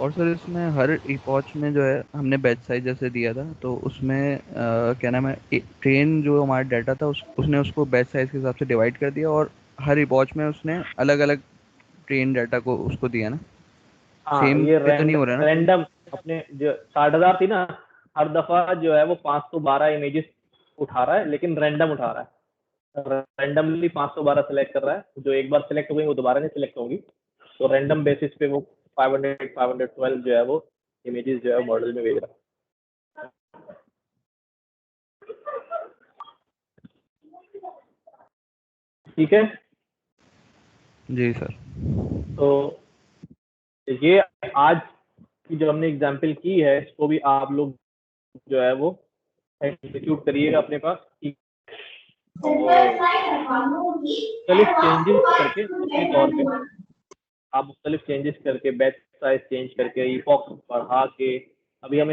और सर इसमें हर इपॉच में जो है हमने बैच साइज जैसे दिया था, तो उसमें क्या नाम है, ट्रेन जो हमारा डाटा था उसने उसको बैच साइज के हिसाब से डिवाइड कर दिया, और हर इपॉच में उसने अलग अलग ट्रेन डाटा को उसको दिया ना। हाँ, सेम ये पे तो नहीं हो रहा ना कहीं। रैंडम अपने जो 60,000 थी ना, हर दफा जो है वो 512 इमेजेस उठा रहा है, लेकिन रैंडम उठा रहा है, रैंडमली 512 सेलेक्ट कर रहा है, जो एक बार सेलेक्ट हो गई वो दोबारा नहीं सेलेक्ट होंगी। तो रैंडम बेसिस पे वो 512 जो है वो इमेजेस जो है मॉडल में भेज रहा है। ठीक है, जी सर। तो ये आज की जो हमने एग्जाम्पल की है इसको भी आप लोग जो है वो एग्जीक्यूट करिएगा अपने पास, ठीक। मुख्तलिफ चेंजेस करके अपने तौर पे आप मुख्तलिफ चेंजेस करके बैच साइज चेंज करके इपॉक्स बढ़ा के, अभी हमें